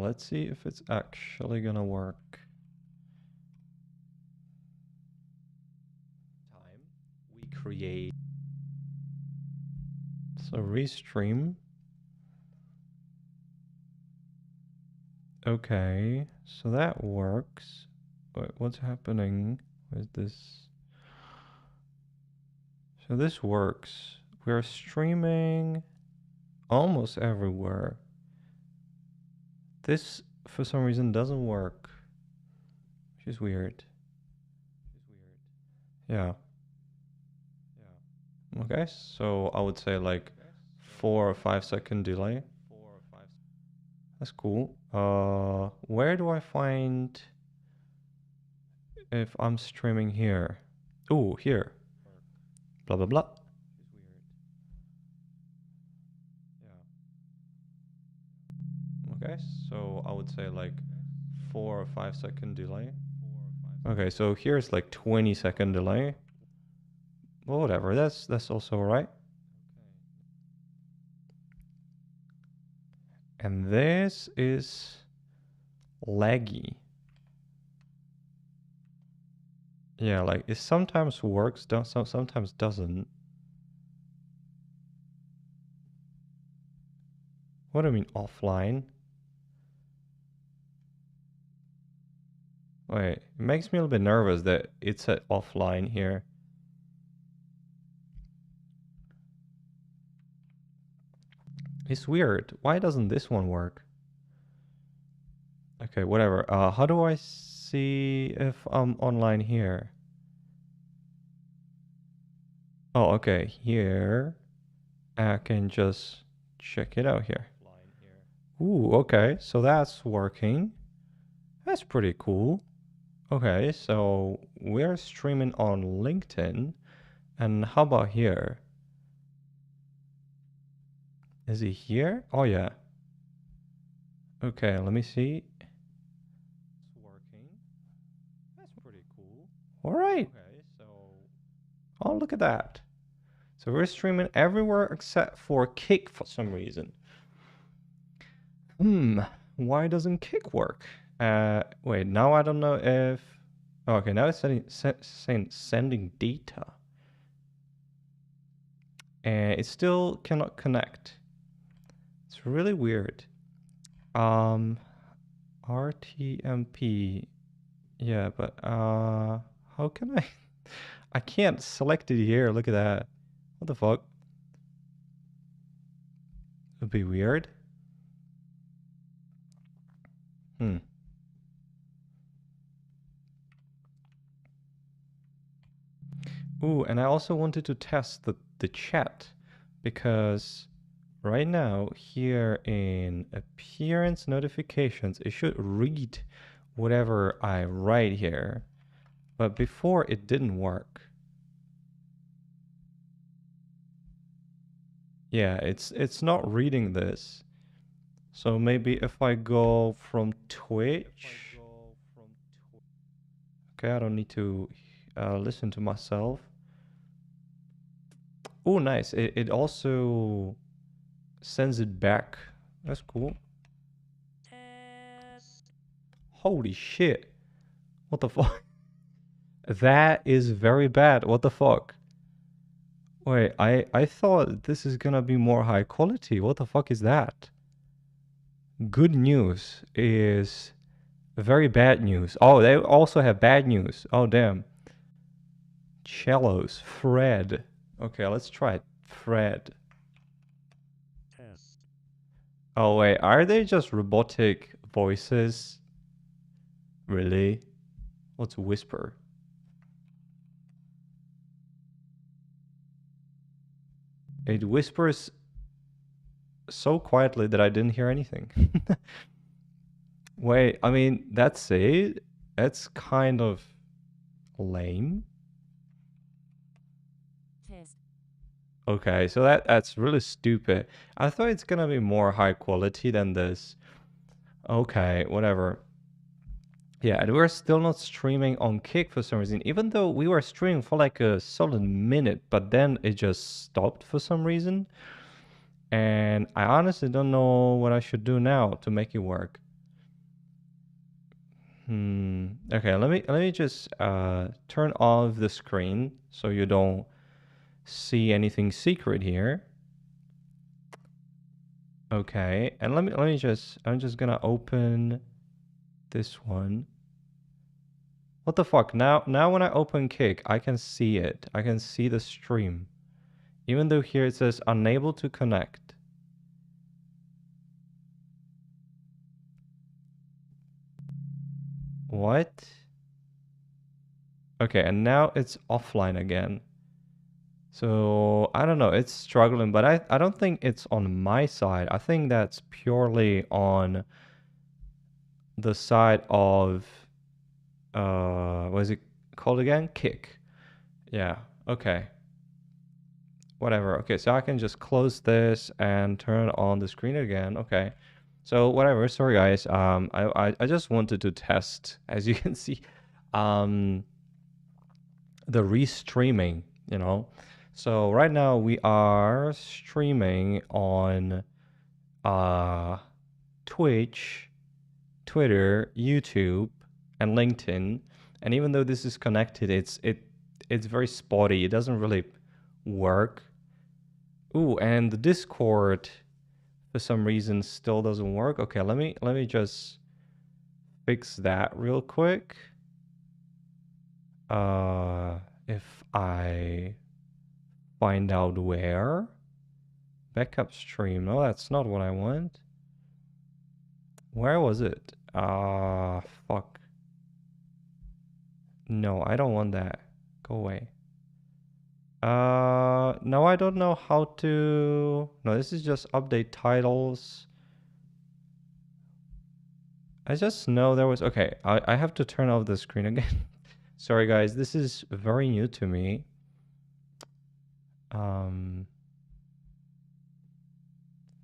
let's see if it's actually gonna work. We create. So Restream. Okay, so that works. Wait, what's happening with this? So this works. We're streaming almost everywhere. This, for some reason, doesn't work, which is weird. Yeah. Okay, so I would say like 4 or 5 second delay. That's cool. Where do I find if I'm streaming here? Oh, here. Blah, blah, blah. Okay, so I would say like 4 or 5 second delay. Okay, so here's like 20-second delay. Well, whatever, that's also right. And this is laggy. Yeah, like it sometimes works, sometimes doesn't. What do I mean offline? Wait, it makes me a little bit nervous that it's at offline here. It's weird. Why doesn't this one work? Okay, whatever. How do I see if I'm online here? Oh, okay. Here, I can just check it out here. Ooh, okay. So that's working. That's pretty cool. Okay, so we're streaming on LinkedIn. And how about here? Is he here? Oh, yeah. Okay, let me see. It's working. That's pretty cool. All right. Okay, so... Oh, look at that. So we're streaming everywhere except for Kick for some reason. Why doesn't Kick work? Wait, now I don't know if... Oh, okay, now it's sending data. And it still cannot connect. It's really weird. RTMP. Yeah, but how can I? I can't select it here. Look at that. What the fuck? It'd be weird. Ooh, and I also wanted to test the chat because right now here in appearance notifications, it should read whatever I write here. But before it didn't work. Yeah, it's not reading this. So maybe if I go from Twitch. Okay, I don't need to listen to myself. Oh, nice. It also sends it back. That's cool. Holy shit. What the fuck? That is very bad. What the fuck? Wait, I thought this is gonna be more high quality. What the fuck is that? Good news is very bad news. Oh, they also have bad news. Oh, damn. Cellos. Fred. Okay, let's try it. Fred. Test. Oh, wait. Are they just robotic voices? Really? Let's whisper. It whispers so quietly that I didn't hear anything. Wait, I mean, that's it? That's kind of lame. Test. Okay, so that's really stupid. I thought it's gonna be more high quality than this. Okay, whatever. Yeah, and we're still not streaming on Kick for some reason, even though we were streaming for like a solid minute, but then it just stopped for some reason. And I honestly don't know what I should do now to make it work. Okay, let me just turn off the screen so you don't see anything secret here. Okay, and let me just I'm just gonna open this one. What the fuck? Now when I open Kick, I can see it. I can see the stream. Even though here it says unable to connect. What? Okay, and now it's offline again. So I don't know, it's struggling, but I don't think it's on my side. I think that's purely on the side of what is it called again? Kick. Yeah, okay. Whatever. Okay, so I can just close this and turn on the screen again. Okay. So whatever, sorry guys. I just wanted to test, as you can see, the restreaming, you know. So right now we are streaming on Twitch, Twitter, YouTube, and LinkedIn. And even though this is connected, it's very spotty. It doesn't really work. Ooh, and the Discord for some reason still doesn't work. Okay, let me just fix that real quick. If I find out where backup stream. No, that's not what I want. Where was it? Fuck. No, I don't want that. Go away. No, I don't know how to. No, this is just update titles. I just know there was. Okay, I have to turn off the screen again. Sorry, guys, this is very new to me.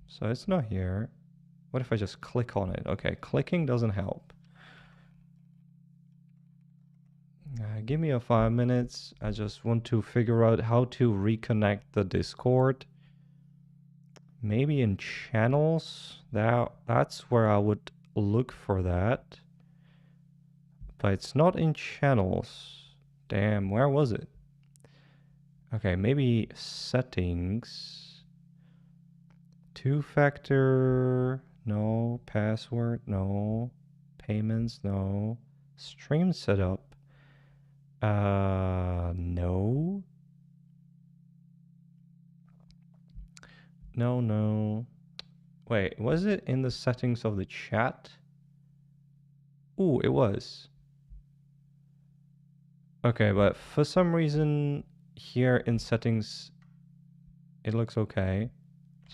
So it's not here. What if I just click on it? Okay, clicking doesn't help. Give me a 5 minutes. I just want to figure out how to reconnect the Discord. Maybe in channels. That's where I would look for that. But it's not in channels. Damn, where was it? Okay, maybe settings. Two-factor, no. Password, no. Payments, no. Stream setup. No. No. Wait, was it in the settings of the chat? Ooh, it was. Okay, but for some reason here in settings, it looks okay.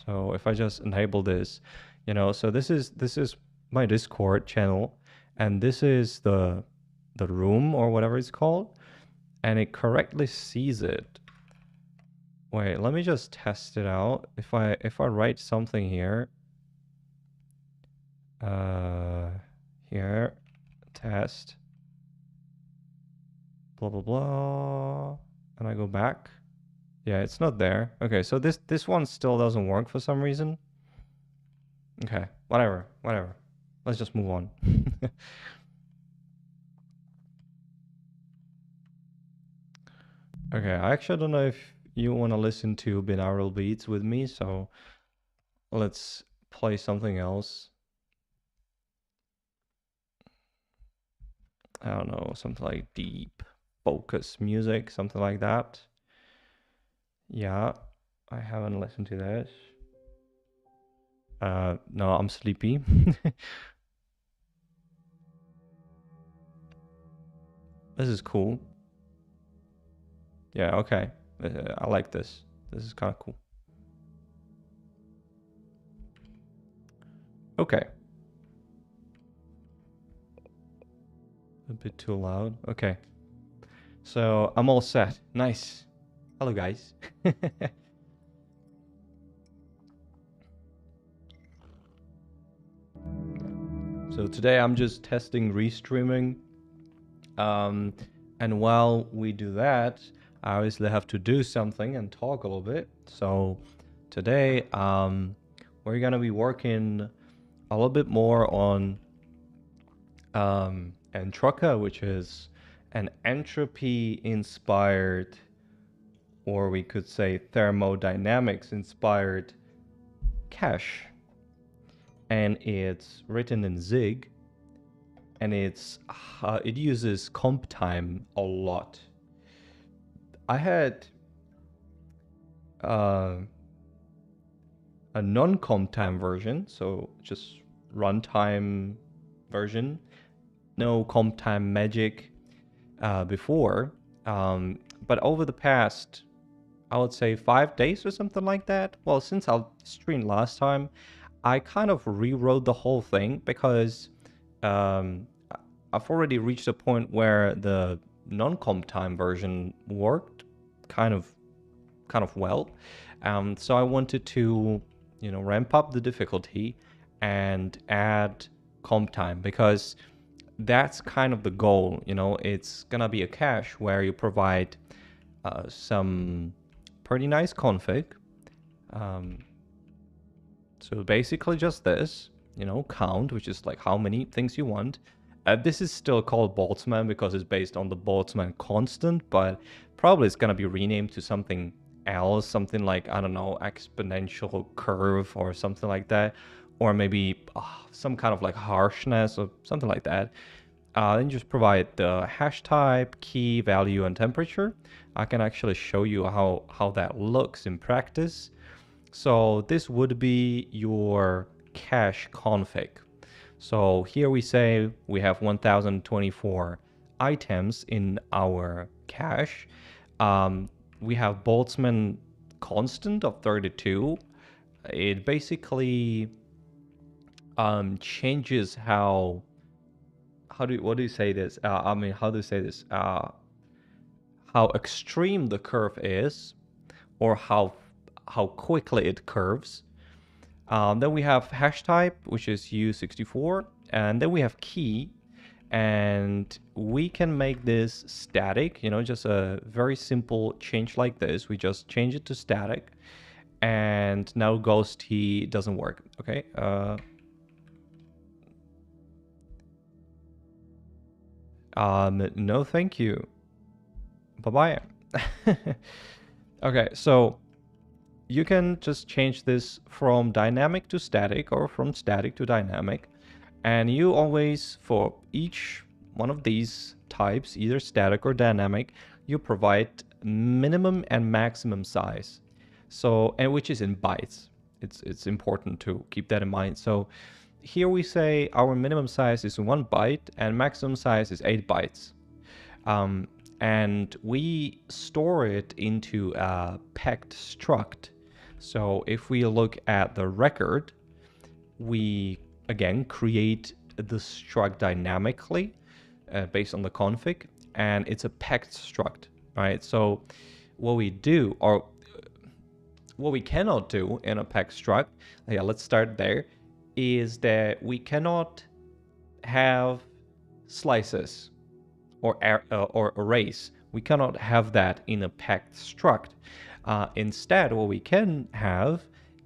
So if I just enable this, you know, so this is my Discord channel, and this is the room or whatever it's called, and it correctly sees it. Wait, let me just test it out. If I write something here, here, test, blah blah blah, and I go back. Yeah, it's not there. Okay, so this one still doesn't work for some reason. Okay, whatever. Let's just move on. Okay, I actually don't know if you want to listen to binaural beats with me, so let's play something else. I don't know, something like deep focus music, something like that. Yeah, I haven't listened to this. No, I'm sleepy. This is cool. Yeah, okay. I like this. This is kind of cool. Okay. A bit too loud. Okay. So I'm all set. Nice. Hello, guys. So today I'm just testing restreaming. And while we do that, I obviously have to do something and talk a little bit. So today we're gonna be working a little bit more on entroca, which is an entropy-inspired, or we could say thermodynamics-inspired cache. And it's written in Zig, and it uses comp time a lot. I had a non-comp time version, so just runtime version, no comp time magic before. But over the past, I would say 5 days or something like that. Well, since I streamed last time, I kind of rewrote the whole thing because um, I've already reached a point where the non-comp time version worked kind of well. So I wanted to, ramp up the difficulty and add comp time because that's kind of the goal. It's gonna be a cache where you provide some pretty nice config. So basically just this, count, which is like how many things you want. This is still called Boltzmann because it's based on the Boltzmann constant, but probably it's going to be renamed to something else, something like, I don't know, exponential curve or something like that, or maybe some kind of like harshness or something like that. Then just provide the hash type, key, value, and temperature. I can actually show you how that looks in practice. So this would be your cache config. So here we say we have 1024 items in our cache. We have Boltzmann constant of 32. It basically changes what do you say this? How do you say this? How extreme the curve is, or how quickly it curves. Then we have hash type, which is U64, and then we have key, and we can make this static, just a very simple change like this. We just change it to static, and now ghost T doesn't work. Okay. No, thank you. Bye-bye. Okay, so you can just change this from dynamic to static or from static to dynamic. And you always, for each one of these types, either static or dynamic, you provide minimum and maximum size. So, and which is in bytes. It's important to keep that in mind. So here we say our minimum size is 1 byte and maximum size is 8 bytes. And we store it into a packed struct. So if we look at the record, we again create the struct dynamically based on the config, and it's a packed struct, right? So what we do, or what we cannot do in a packed struct, let's start there, is that we cannot have slices or arrays. We cannot have that in a packed struct. Instead, what we can have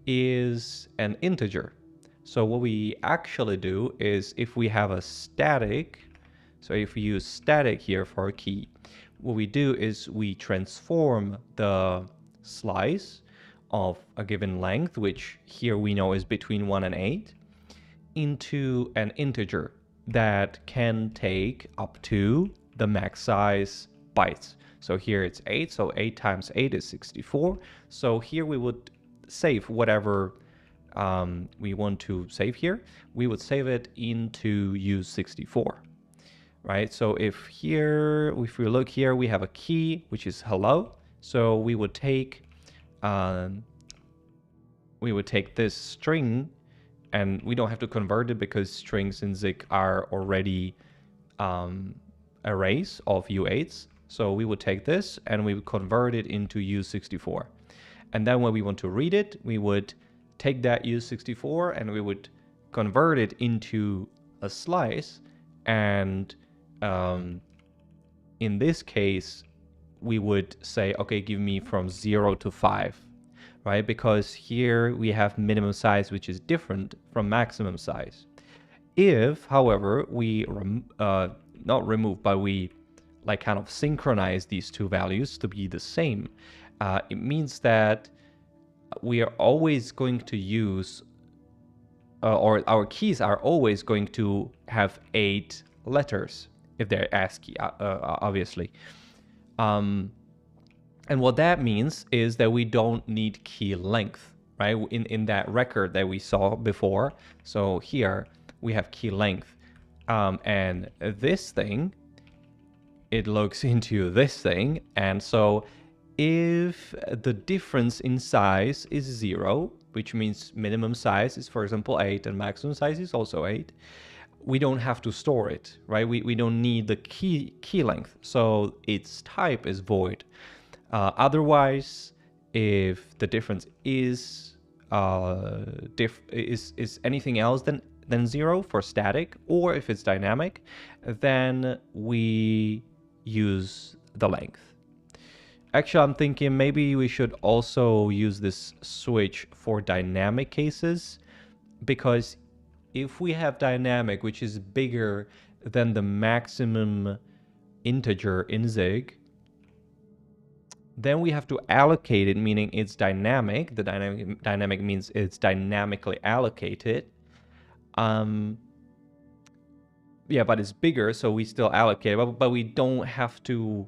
is an integer. So what we actually do is, if we have a static, so if we use static here for a key, what we do is we transform the slice of a given length, which here we know is between 1 and 8, into an integer that can take up to the max size bytes. So here it's 8, so 8 times 8 is 64. So here we would save whatever we want to save here. We would save it into use64, right? So if we look here, we have a key, which is hello. So we would take this string, and we don't have to convert it because strings in Zig are already arrays of U8s. So we would take this and we would convert it into U64. And then when we want to read it, we would take that U64 and we would convert it into a slice. And in this case, we would say, okay, give me from 0 to 5, right? Because here we have minimum size, which is different from maximum size. If, however, we not remove, but we like kind of synchronize these two values to be the same, it means that we are always going to use, or our keys are always going to have 8 letters if they're ASCII, obviously. And what that means is that we don't need key length, right? In that record that we saw before. So here we have key length. And this thing, it looks into this thing. And so if the difference in size is 0, which means minimum size is, for example, 8 and maximum size is also 8, we don't have to store it, right? We don't need the key length. So its type is void. Otherwise, if the difference is anything else than 0 for static, or if it's dynamic, then we use the length. Actually, I'm thinking maybe we should also use this switch for dynamic cases, because if we have dynamic, which is bigger than the maximum integer in Zig, then we have to allocate it, meaning it's dynamic. The dynamic means it's dynamically allocated. Yeah, but it's bigger, so we still allocate, but we don't have to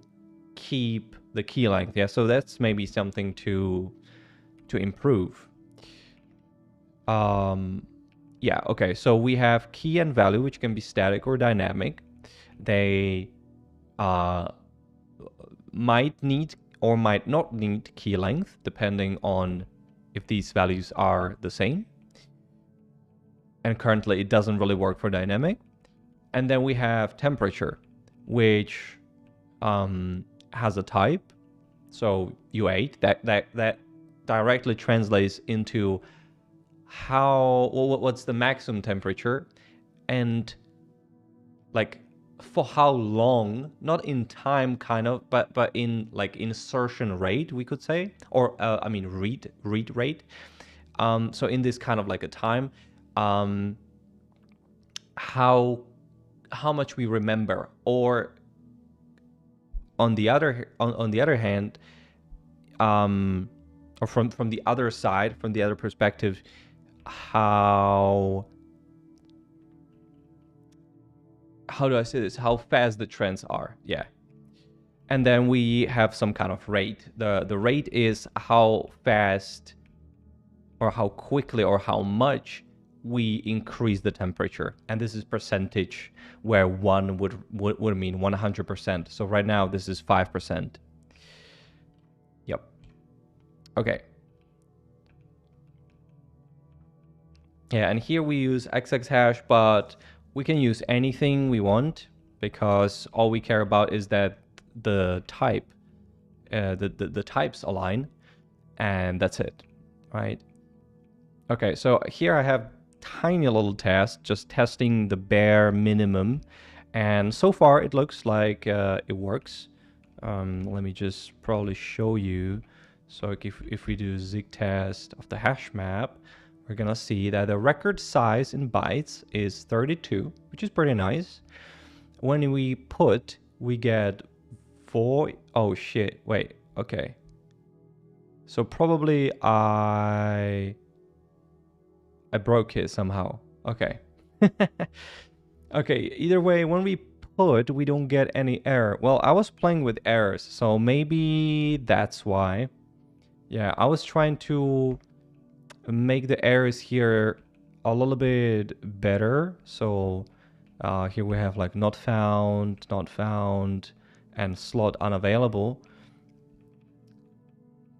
keep the key length. Yeah, so that's maybe something to improve. Yeah, okay, so we have key and value, which can be static or dynamic. They might need or might not need key length, depending on if these values are the same. And currently it doesn't really work for dynamic. And then we have temperature, which has a type. So U8, that directly translates into what's the maximum temperature, and like for how long, not in time kind of, but in like insertion rate, we could say, or I mean read rate. So in this kind of like a time, how much we remember, or on the other hand, or from the other side, from the other perspective, how do I say this? How fast the trends are. Yeah. And then we have some kind of rate. The rate is how fast or how quickly or how much we increase the temperature. And this is percentage, where 1 would mean 100%. So right now this is 5%. Yep. Okay. Yeah, and here we use XXHash, but we can use anything we want, because all we care about is that the type, the types align, and that's it, right? Okay, so here I have tiny little test, just testing the bare minimum, and so far it looks like it works. Let me just probably show you. So if we do Zig test of the hash map, we're gonna see that the record size in bytes is 32, which is pretty nice. When we put, we get 4. Oh shit, wait, okay. So probably I broke it somehow. Okay. Okay, either way, when we put, we don't get any error. Well, I was playing with errors, so maybe that's why. Yeah, I was trying to make the errors here a little bit better. So here we have like not found, and slot unavailable.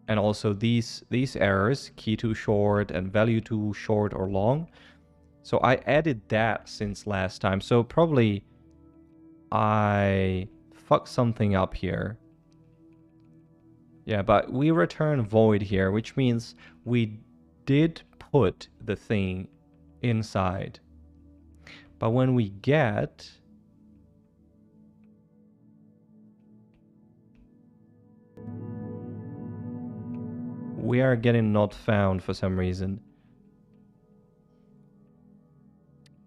And also these errors, key too short and value too short or long. So I added that since last time. So probably I fucked something up here. Yeah, but we return void here, which means we did put the thing inside. But when we get, we are getting not found for some reason.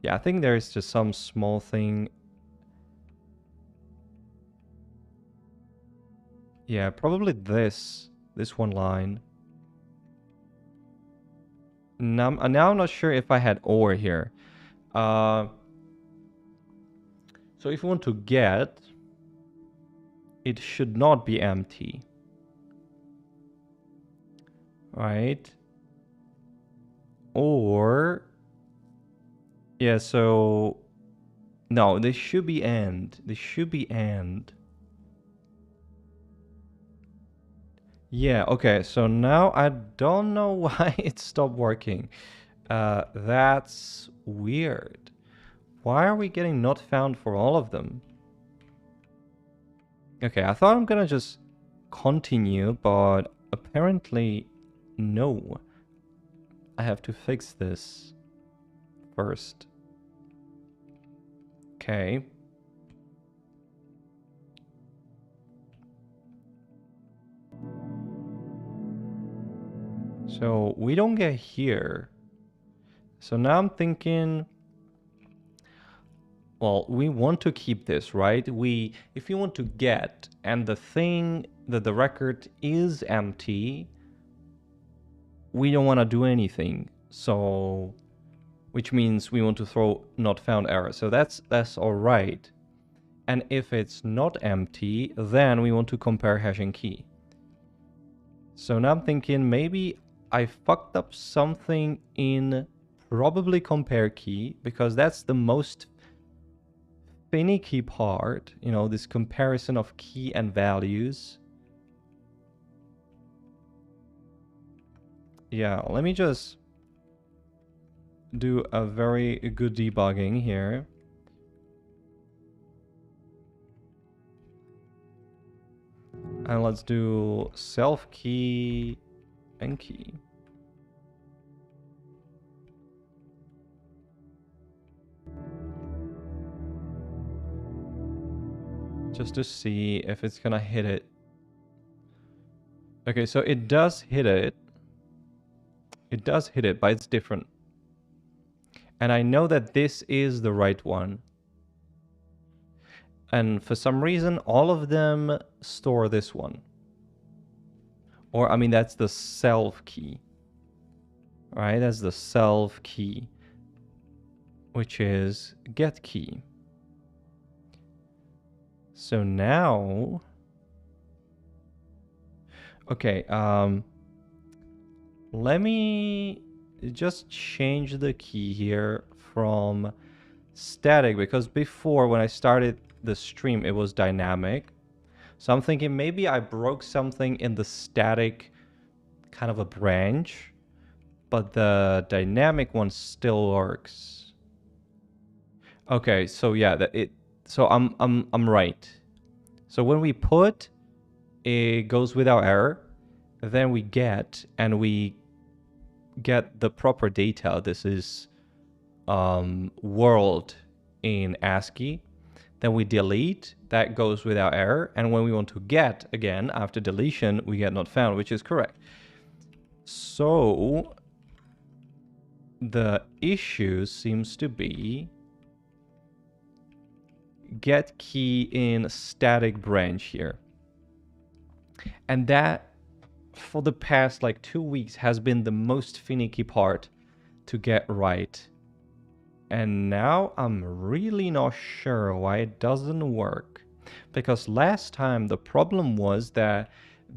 Yeah, I think there's just some small thing. Yeah, probably this one line. Now I'm not sure if I had OR here. So if you want to get, it should not be empty, right? Or, yeah, so no, this should be AND. This should be AND. Yeah, okay, so now I don't know why it stopped working. That's weird. Why are we getting not found for all of them? Okay, I thought I'm gonna just continue, but apparently no. I have to fix this first. Okay. So we don't get here. So now I'm thinking, well, we want to keep this, right? If you want to get, and the thing that the record is empty, we don't want to do anything. So, which means we want to throw not found error. So that's all right. And if it's not empty, then we want to compare hashing key. So now I'm thinking maybe I fucked up something in probably compare key, because that's the most finicky part, you know, this comparison of key and values. Yeah, let me just do a very good debugging here. And let's do self key and key. Just to see if it's gonna hit it. Okay, so it does hit it. It does hit it, but it's different. And I know that this is the right one. And for some reason, all of them store this one. Or, I mean, that's the self key. Right? That's the self key, which is get key. So now, okay, let me just change the key here from static, because before when I started the stream, it was dynamic. So I'm thinking maybe I broke something in the static kind of a branch, but the dynamic one still works. Okay, so yeah, so I'm right. So when we put, it goes without error, then we get, and we get the proper data. This is world in ASCII. Then we delete, that goes without error. And when we want to get again, after deletion, we get not found, which is correct. So the issue seems to be get key in static branch here. And that, for the past like 2 weeks, has been the most finicky part to get right. And now I'm really not sure why it doesn't work. Because last time the problem was that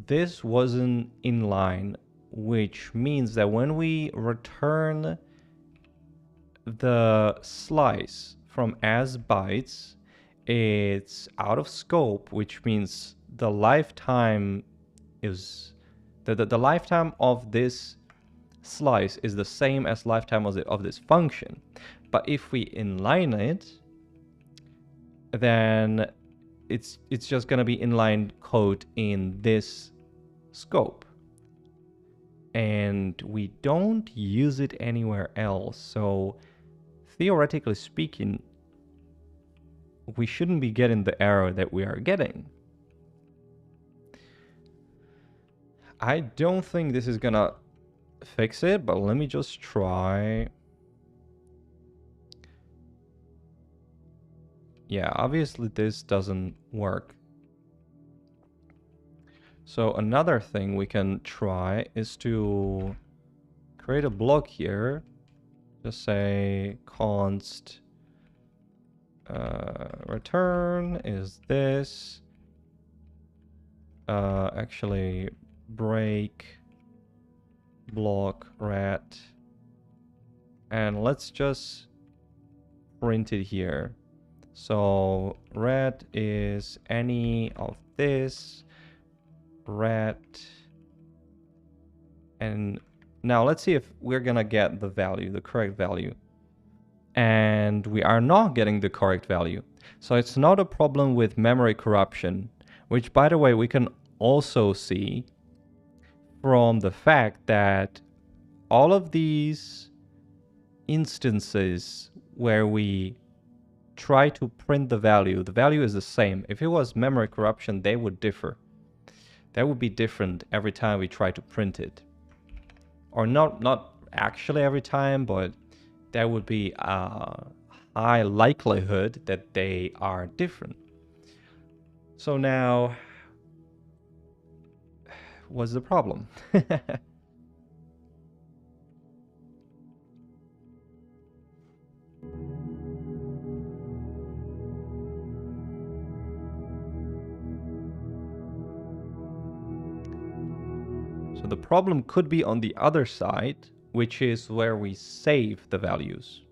this wasn't in line, which means that when we return the slice from as bytes, it's out of scope, which means the lifetime is the lifetime of this slice is the same as lifetime of this function. But if we inline it, then it's just going to be inline code in this scope. And we don't use it anywhere else. So theoretically speaking, we shouldn't be getting the error that we are getting. I don't think this is gonna fix it, but let me just try. Yeah, obviously this doesn't work. So another thing we can try is to create a block here. Just say const return is this. Actually break block ret, and let's just print it here. So ret is any of this ret, and now let's see if we're gonna get the value, the correct value. And we are not getting the correct value. So it's not a problem with memory corruption, which by the way we can also see from the fact that all of these instances where we try to print the value is the same. If it was memory corruption, they would differ. That would be different every time we try to print it. Or not actually every time, but there would be a high likelihood that they are different. So now, what's the problem? So the problem could be on the other side, which is where we save the values.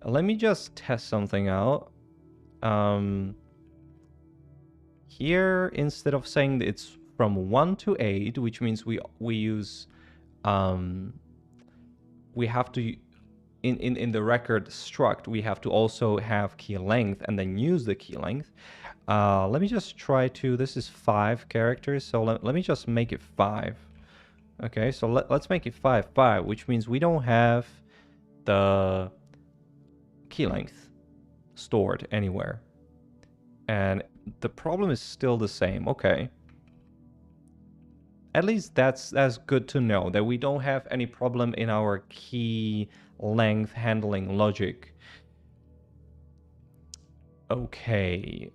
Let me just test something out. Here, instead of saying that it's from 1 to 8, which means we use, we have to, in the record struct, we have to also have key length and then use the key length. Let me just try to, this is 5 characters, so let me just make it 5. Okay, so let's make it 5, 5, which means we don't have the key length stored anywhere. And the problem is still the same. Okay. At least that's good to know, that we don't have any problem in our key length handling logic. Okay.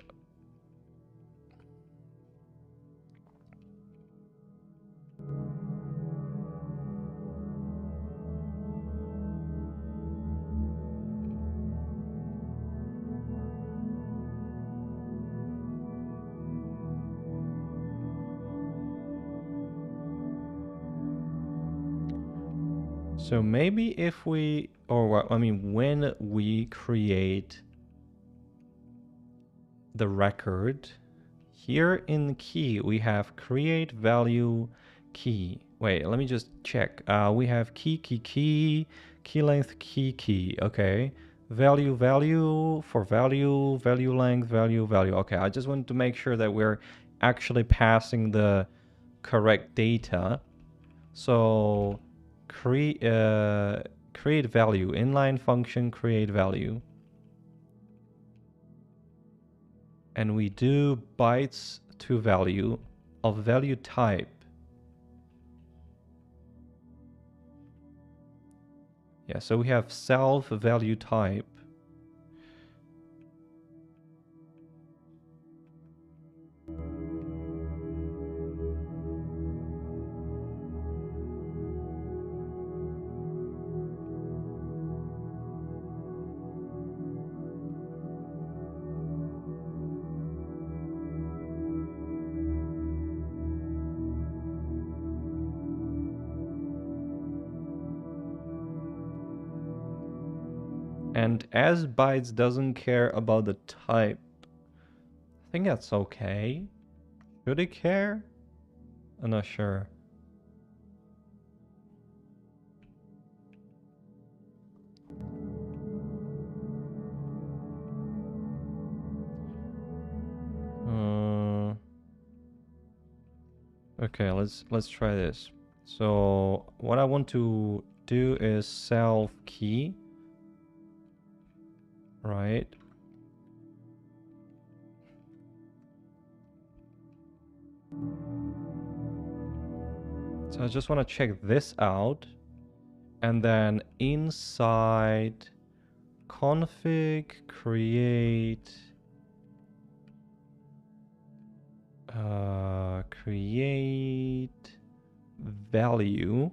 So maybe if we, or I mean, when we create the record, here in key, we have create value key. Wait, let me just check. We have key length, key. Okay. Value for value length, value. Okay, I just want to make sure that we're actually passing the correct data. So create value, inline function create value. And we do bytes to value of value type. Yeah, so we have self value type. And as bytes doesn't care about the type, I think that's okay. Should it care? I'm not sure. Okay, let's try this. So what I want to do is self key, right? So I just want to check this out, and then inside config create. Create value.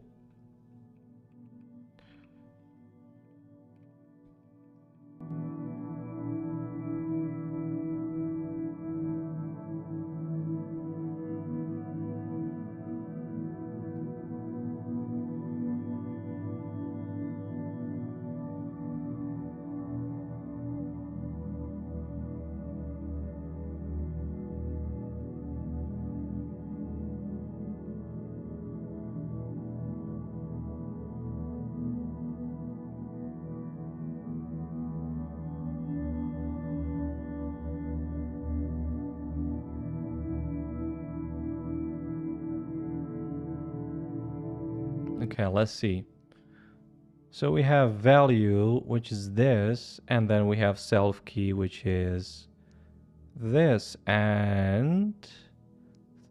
Okay, let's see. So we have value, which is this, and then we have self key, which is this, and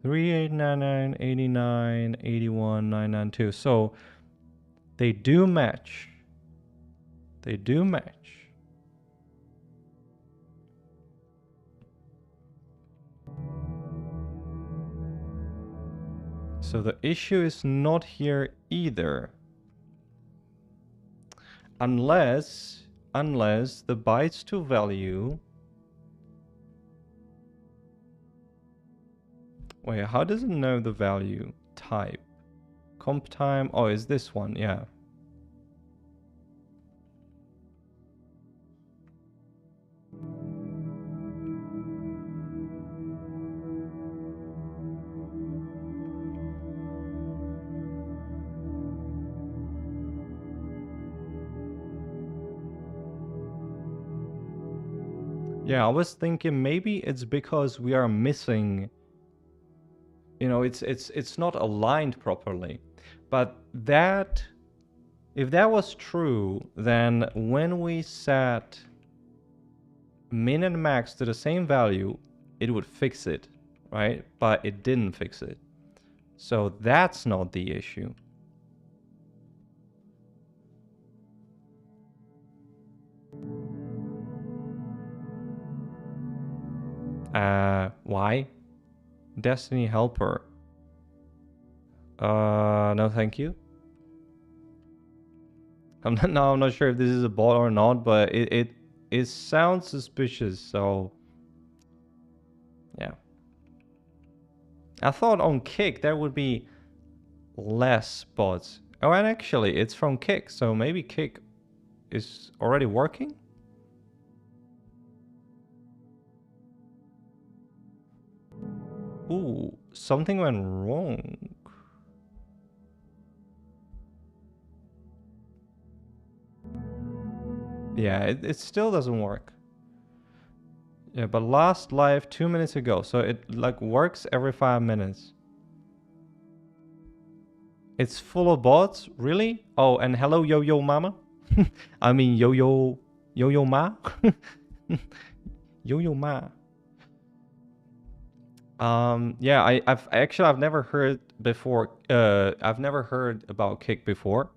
3899898192. So they do match. They do match. So the issue is not here either. Unless the bytes to value. Wait, how does it know the value type? Comp time. Oh, is this one? Yeah. Yeah, I was thinking maybe it's because we are missing, you know, it's not aligned properly. But that, if that was true, then when we set min and max to the same value, it would fix it, right? But it didn't fix it. So that's not the issue. Why? Destiny helper. No thank you. I'm not sure if this is a bot or not, but it sounds suspicious, so yeah. I thought on Kick there would be less bots. Oh, and actually it's from Kick, so maybe Kick is already working? Ooh, something went wrong. Yeah, it still doesn't work. Yeah, but last live 2 minutes ago, so it like works every 5 minutes. It's full of bots, really? Oh, and hello yo-yo mama? I mean yo-yo ma? Yo-yo ma. Yeah, I've never heard before. I've never heard about Kick before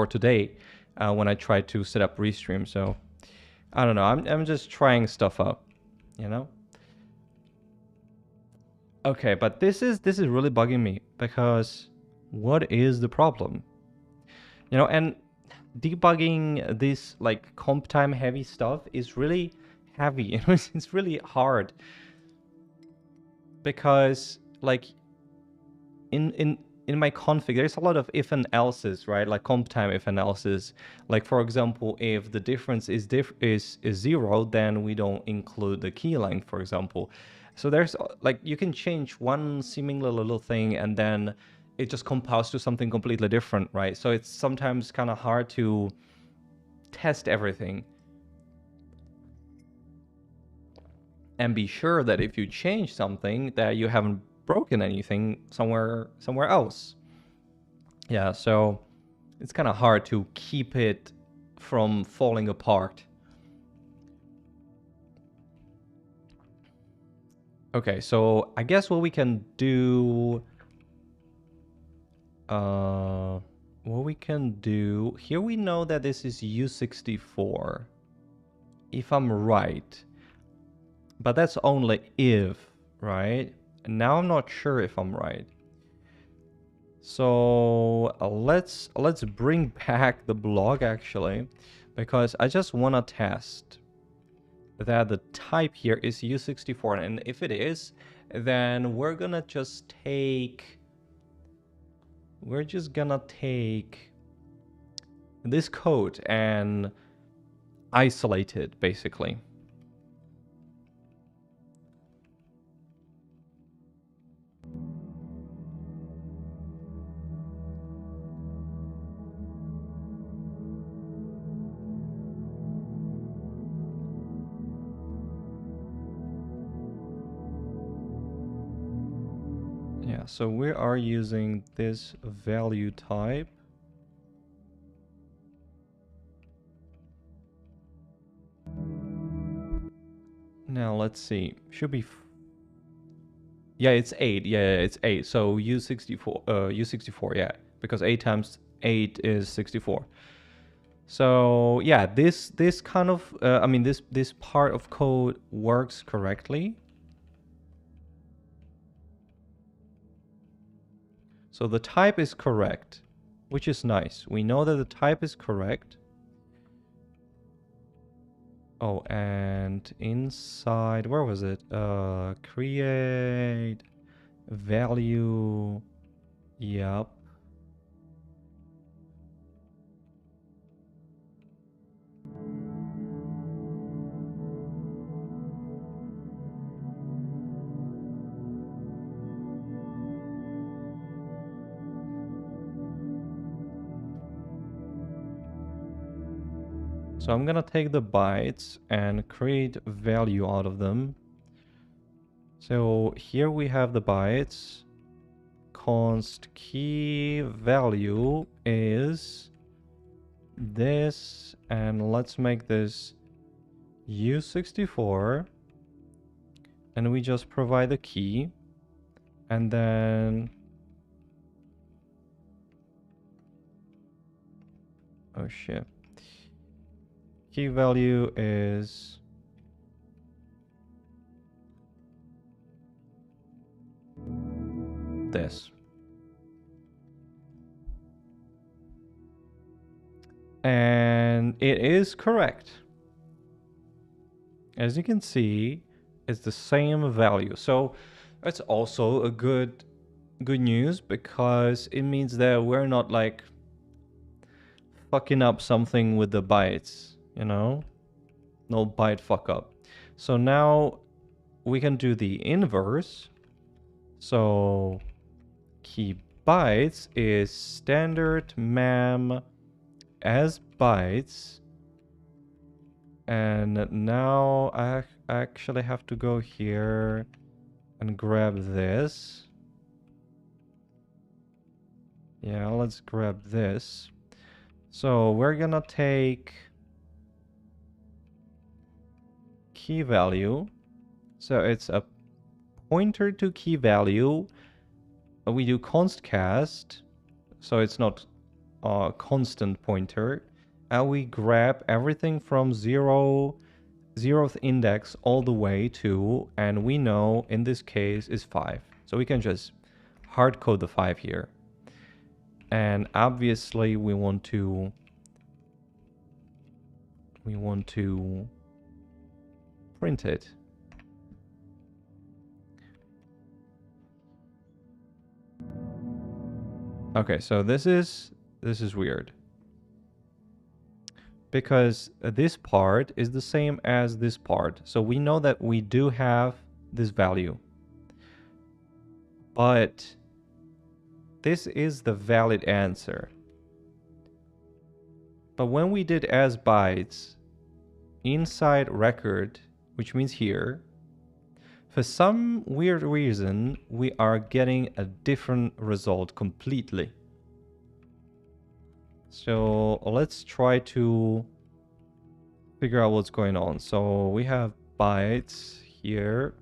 today, when I tried to set up Restream. So I don't know. I'm just trying stuff out, you know. Okay, but this is really bugging me because what is the problem? You know, and debugging this like comp time heavy stuff is really heavy. You know, it's really hard because like in my config there's a lot of if and else's, right? Like comp time if and else's. Like for example, if the difference is 0, then we don't include the key length, for example. So there's like you can change one seemingly little thing and then it just compiles to something completely different, right? So it's sometimes kind of hard to test everything and be sure that if you change something that you haven't broken anything somewhere else. Yeah, so it's kind of hard to keep it from falling apart. Okay, so I guess what we can do, here we know that this is U64, if I'm right, but that's only if, right? And now I'm not sure if I'm right. So let's bring back the blog actually, because I just want to test that the type here is U64, and if it is, then we're just gonna take this code and isolate it basically. Yeah, so we are using this value type. Now let's see. Should be yeah, it's 8. Yeah, it's 8. So U64, yeah, because 8 times 8 is 64. So yeah, this kind of I mean this part of code works correctly. So the type is correct, which is nice. We know that the type is correct. Oh, and inside, where was it? Create value. Yep. So I'm gonna take the bytes and create value out of them. So here we have the bytes. Const key value is this, and let's make this U64, and we just provide the key, and then oh shit, key value is this. And it is correct. As you can see, it's the same value. So that's also a good news, because it means that we're not like fucking up something with the bytes, you know? No byte fuck up. So now we can do the inverse. So key bytes is standard mem as bytes. And now I actually have to go here and grab this. Yeah, let's grab this. So we're gonna take key value. So it's a pointer to key value. We do const cast, so it's not a constant pointer. And we grab everything from zeroth index all the way to, and we know in this case is 5. So we can just hard code the 5 here. And obviously we want to print it. Okay, so this is weird, because this part is the same as this part. So we know that we do have this value, but this is the valid answer. But when we did as bytes inside record, which means here, for some weird reason, we are getting a different result completely. So let's try to figure out what's going on. So we have bytes here.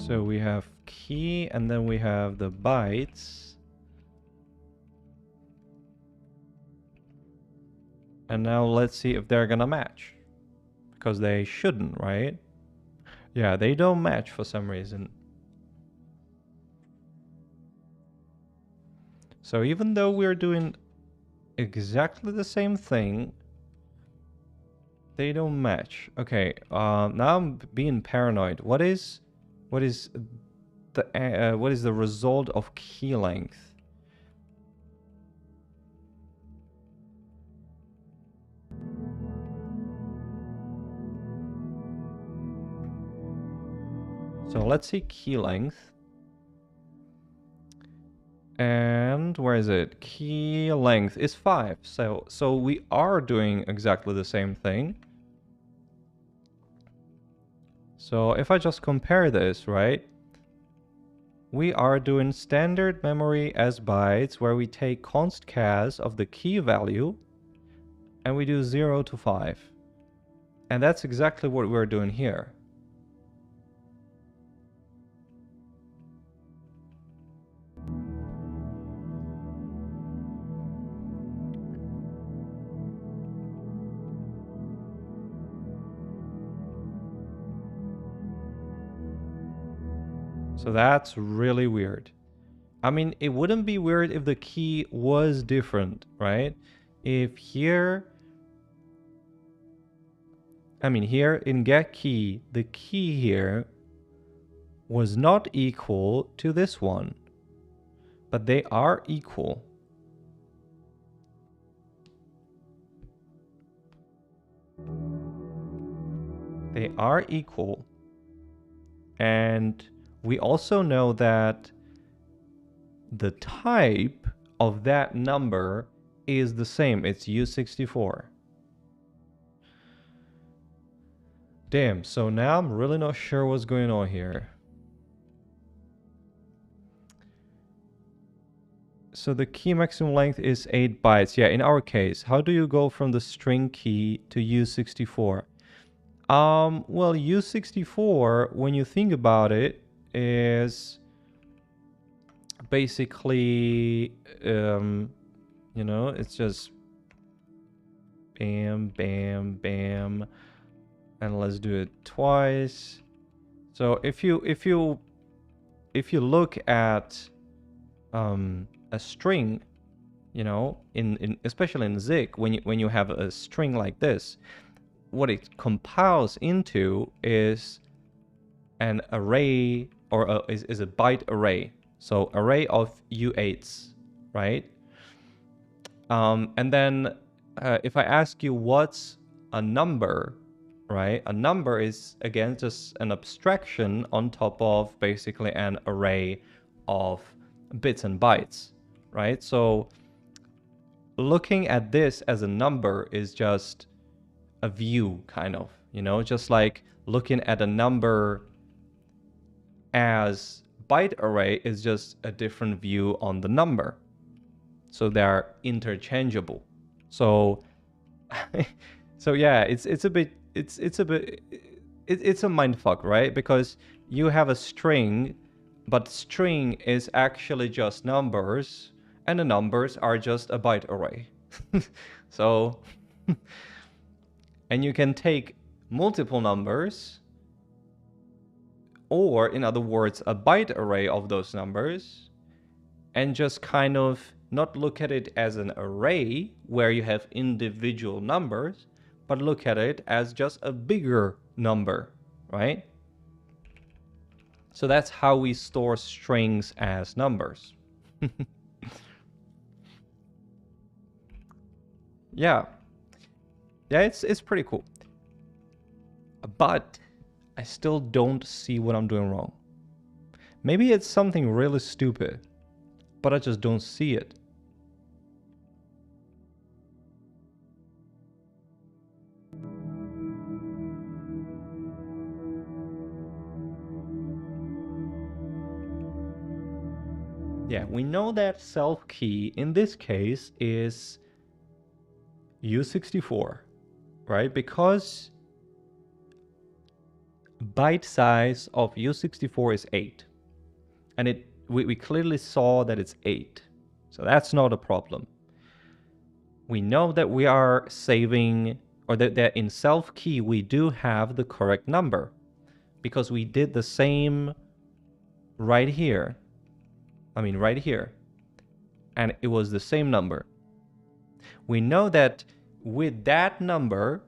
So we have key and then we have the bytes. And now let's see if they're gonna match. Because they shouldn't, right? Yeah, they don't match for some reason. So even though we're doing exactly the same thing, they don't match. Okay, now I'm being paranoid. What is the result of key length? So let's see key length. And where is it? Key length is 5. So we are doing exactly the same thing. So if I just compare this, right? We are doing standard memory as bytes where we take const cas of the key value and we do 0 to 5. And that's exactly what we're doing here. So that's really weird. I mean, it wouldn't be weird if the key was different, right? If here, I mean, here in get key, the key here was not equal to this one, but they are equal. They are equal. And we also know that the type of that number is the same. It's U64. Damn, so now I'm really not sure what's going on here. So the key maximum length is 8 bytes. Yeah, in our case, how do you go from the string key to U64? Well, U64, when you think about it, is basically, you know, it's just bam, bam, bam, and let's do it twice. So if you look at a string, you know, in especially in Zig, when you have a string like this, what it compiles into is an array, or is a byte array. So array of U8s, right? And then if I ask you what's a number, right? A number is, again, just an abstraction on top of basically an array of bits and bytes, right? So looking at this as a number is just a view, kind of, you know, just like looking at a number as byte array is just a different view on the number. So they're interchangeable. So so yeah, it's a mindfuck, right? Because you have a string, but string is actually just numbers, and the numbers are just a byte array. So and you can take multiple numbers, or in other words, a byte array of those numbers, and just kind of not look at it as an array where you have individual numbers, but look at it as just a bigger number, right? So that's how we store strings as numbers. Yeah. Yeah, it's pretty cool. But I still don't see what I'm doing wrong. Maybe it's something really stupid, but I just don't see it. Yeah, we know that self key in this case is U64, right? Because byte size of U64 is 8. And we clearly saw that it's 8. So that's not a problem. We know that we are saving, or that in self key we do have the correct number, because we did the same right here. I mean right here. And it was the same number. We know that with that number,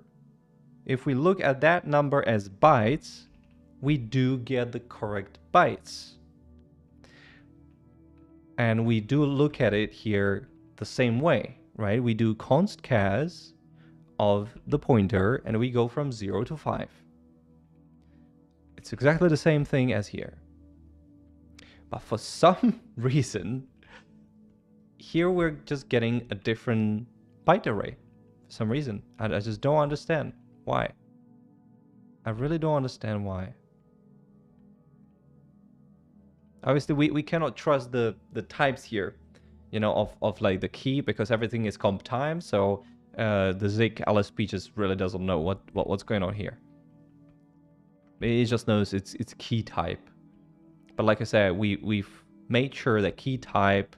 if we look at that number as bytes, we do get the correct bytes. And we do look at it here the same way, right? We do const chas of the pointer and we go from 0 to 5. It's exactly the same thing as here. But for some reason, here we're just getting a different byte array. For some reason. I just don't understand why. I really don't understand why. Obviously, we cannot trust the types here, you know, of like the key, because everything is comp time. So the Zig LSP just really doesn't know what's going on here. It just knows it's key type. But like I said, we've made sure that key type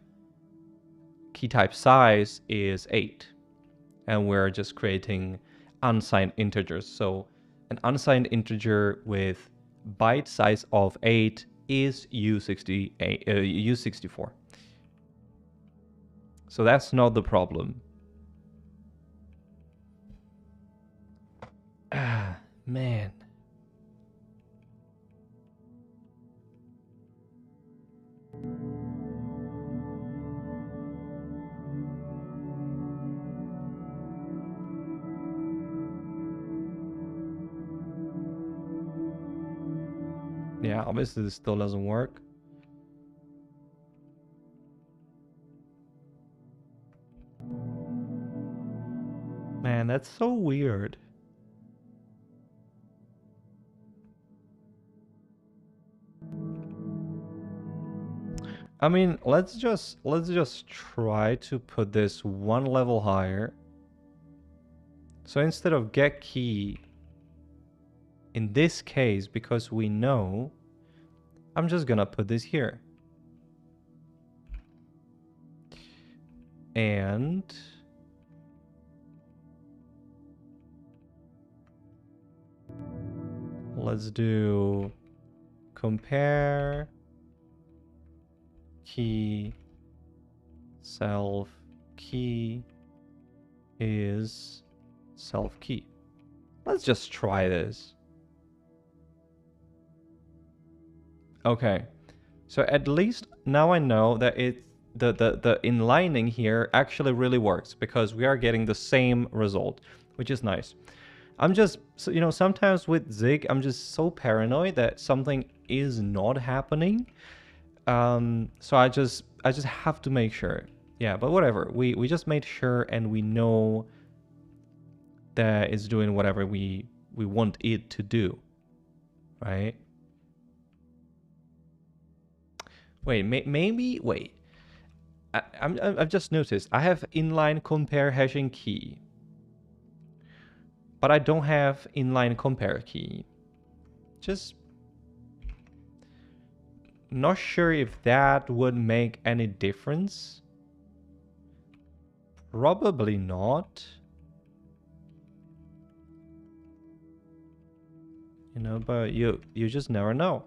size is 8, and we're just creating unsigned integers. So an unsigned integer with byte size of 8 is U64. So that's not the problem. Ah, man. Yeah, obviously this still doesn't work. Man, that's so weird. I mean, let's just try to put this one level higher. So instead of get key, in this case, because we know, I'm just gonna put this here. And let's do compare key self key is self key. Let's just try this. Okay, so at least now I know that the inlining here actually really works, because we are getting the same result, which is nice. I'm just, you know, sometimes with Zig, I'm just so paranoid that something is not happening. So I just have to make sure. Yeah, but whatever. We just made sure, and we know that it's doing whatever we want it to do, right? Wait, maybe wait. I've just noticed I have inline compare hashing key, but I don't have inline compare key. Just not sure if that would make any difference. Probably not. You know, but you just never know.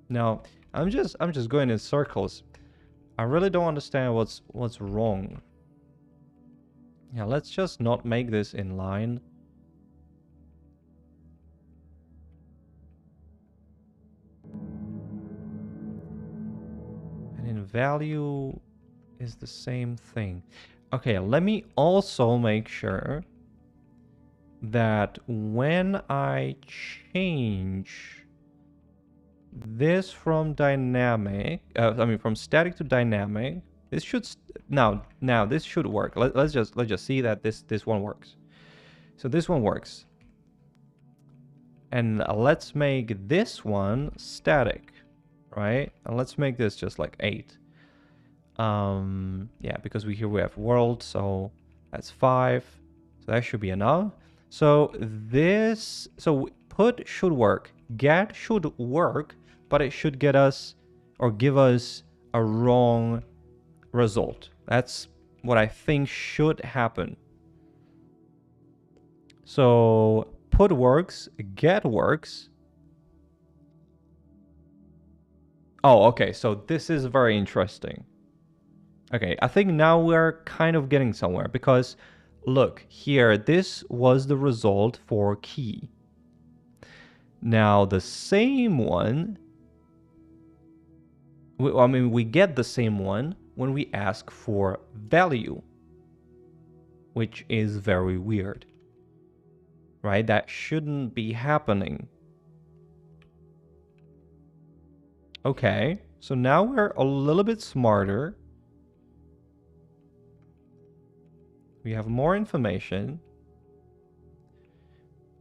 Now, I'm just going in circles. I really don't understand what's wrong. Yeah, let's just not make this inline. And in value is the same thing. Okay, let me also make sure that when I change this from dynamic, from static to dynamic, this should now this should work. Let's just see that this one works. So this one works, and let's make this one static, right? And let's make this just like 8. Yeah, because here we have world, so that's 5. So that should be enough. So put should work, get should work, but it should get us or give us a wrong result. That's what I think should happen. So put works, get works. Oh, okay, so this is very interesting. Okay, I think now we're kind of getting somewhere because look here, this was the result for key. Now the same one, we get the same one when we ask for value, which is very weird, right? That shouldn't be happening. Okay, so now we're a little bit smarter. We have more information.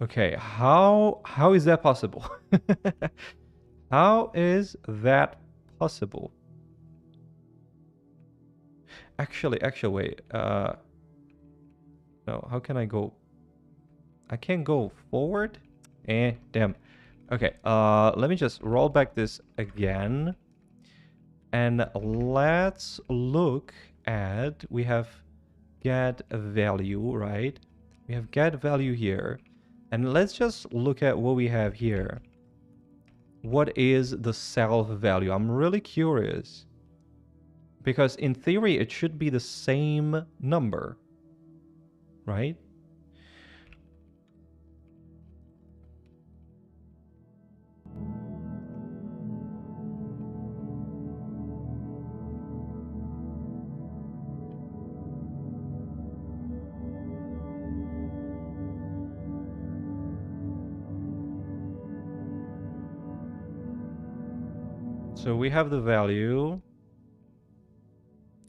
Okay, how is that possible? How is that possible? Actually, wait. No, how can I go? I can't go forward? Damn. Okay, let me just roll back this again. And let's look at, we have get value, right? We have get value here. And let's just look at what we have here. What is the self value? I'm really curious. Because in theory, it should be the same number, right? So we have the value.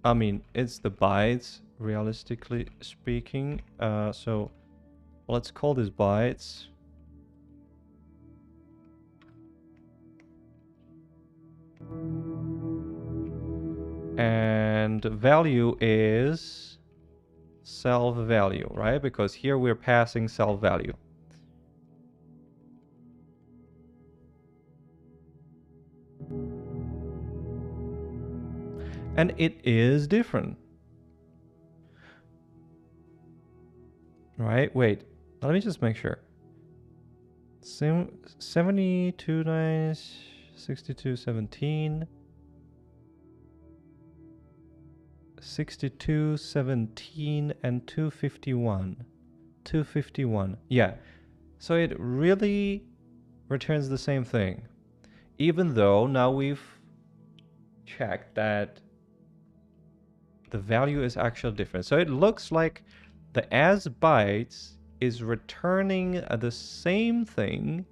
I mean, it's the bytes, realistically speaking. So let's call this bytes. And value is self value, right? Because here we're passing self value. And it is different. Right? Wait, let me just make sure. 72, 9, 62, 17. 62, 17, and 251. 251. Yeah. So it really returns the same thing. Even though now we've checked that the value is actually different. So it looks like the as bytes is returning the same thing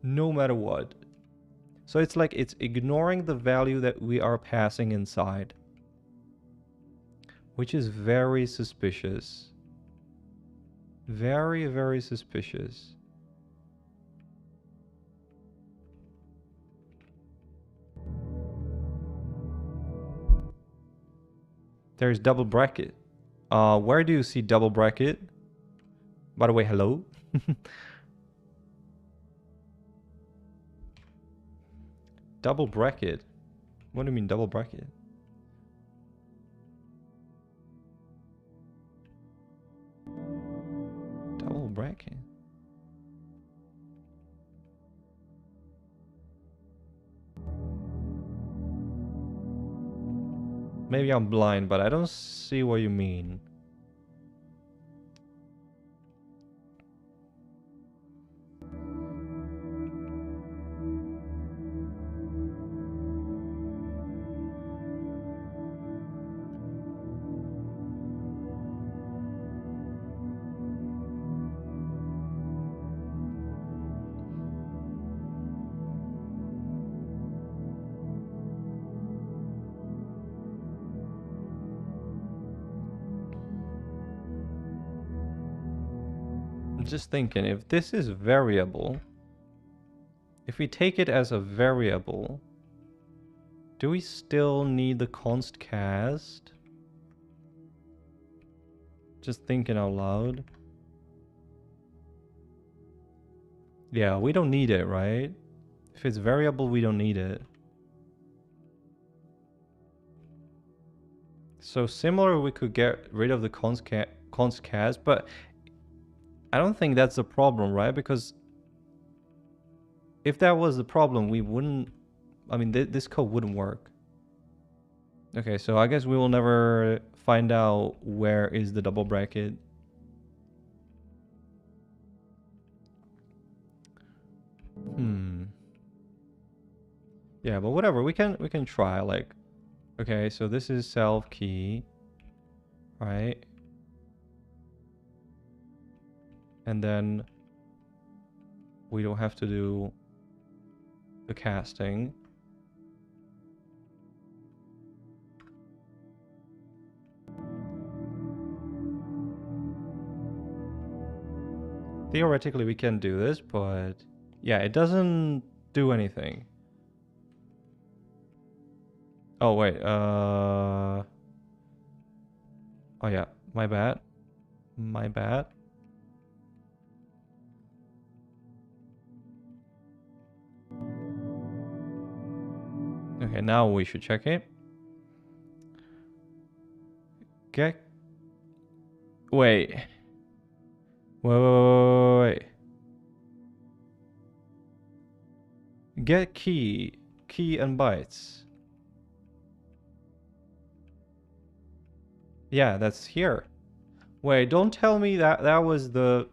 no matter what. So it's like it's ignoring the value that we are passing inside, which is very suspicious. Very, very suspicious. There's double bracket. Where do you see double bracket? By the way, hello. Double bracket. What do you mean double bracket? Double bracket. Maybe I'm blind, but I don't see what you mean. I'm just thinking, if this is variable, if we take it as a variable, do we still need the const cast? Just thinking out loud. Yeah, we don't need it, right? If it's variable, we don't need it. So similar, we could get rid of the const cast, but I don't think that's the problem, right? Because if that was the problem, we wouldn't... I mean, this code wouldn't work. Okay, so I guess we will never find out where is the double bracket. Yeah, but whatever, we can try, like... Okay, so this is self key, right? And then we don't have to do the casting. Theoretically, we can do this, but yeah, it doesn't do anything. Oh, wait, oh yeah, my bad. My bad. Okay, now we should check it. Get... Wait. Wait. Get key and bytes. Yeah, that's here. Wait, don't tell me that that was the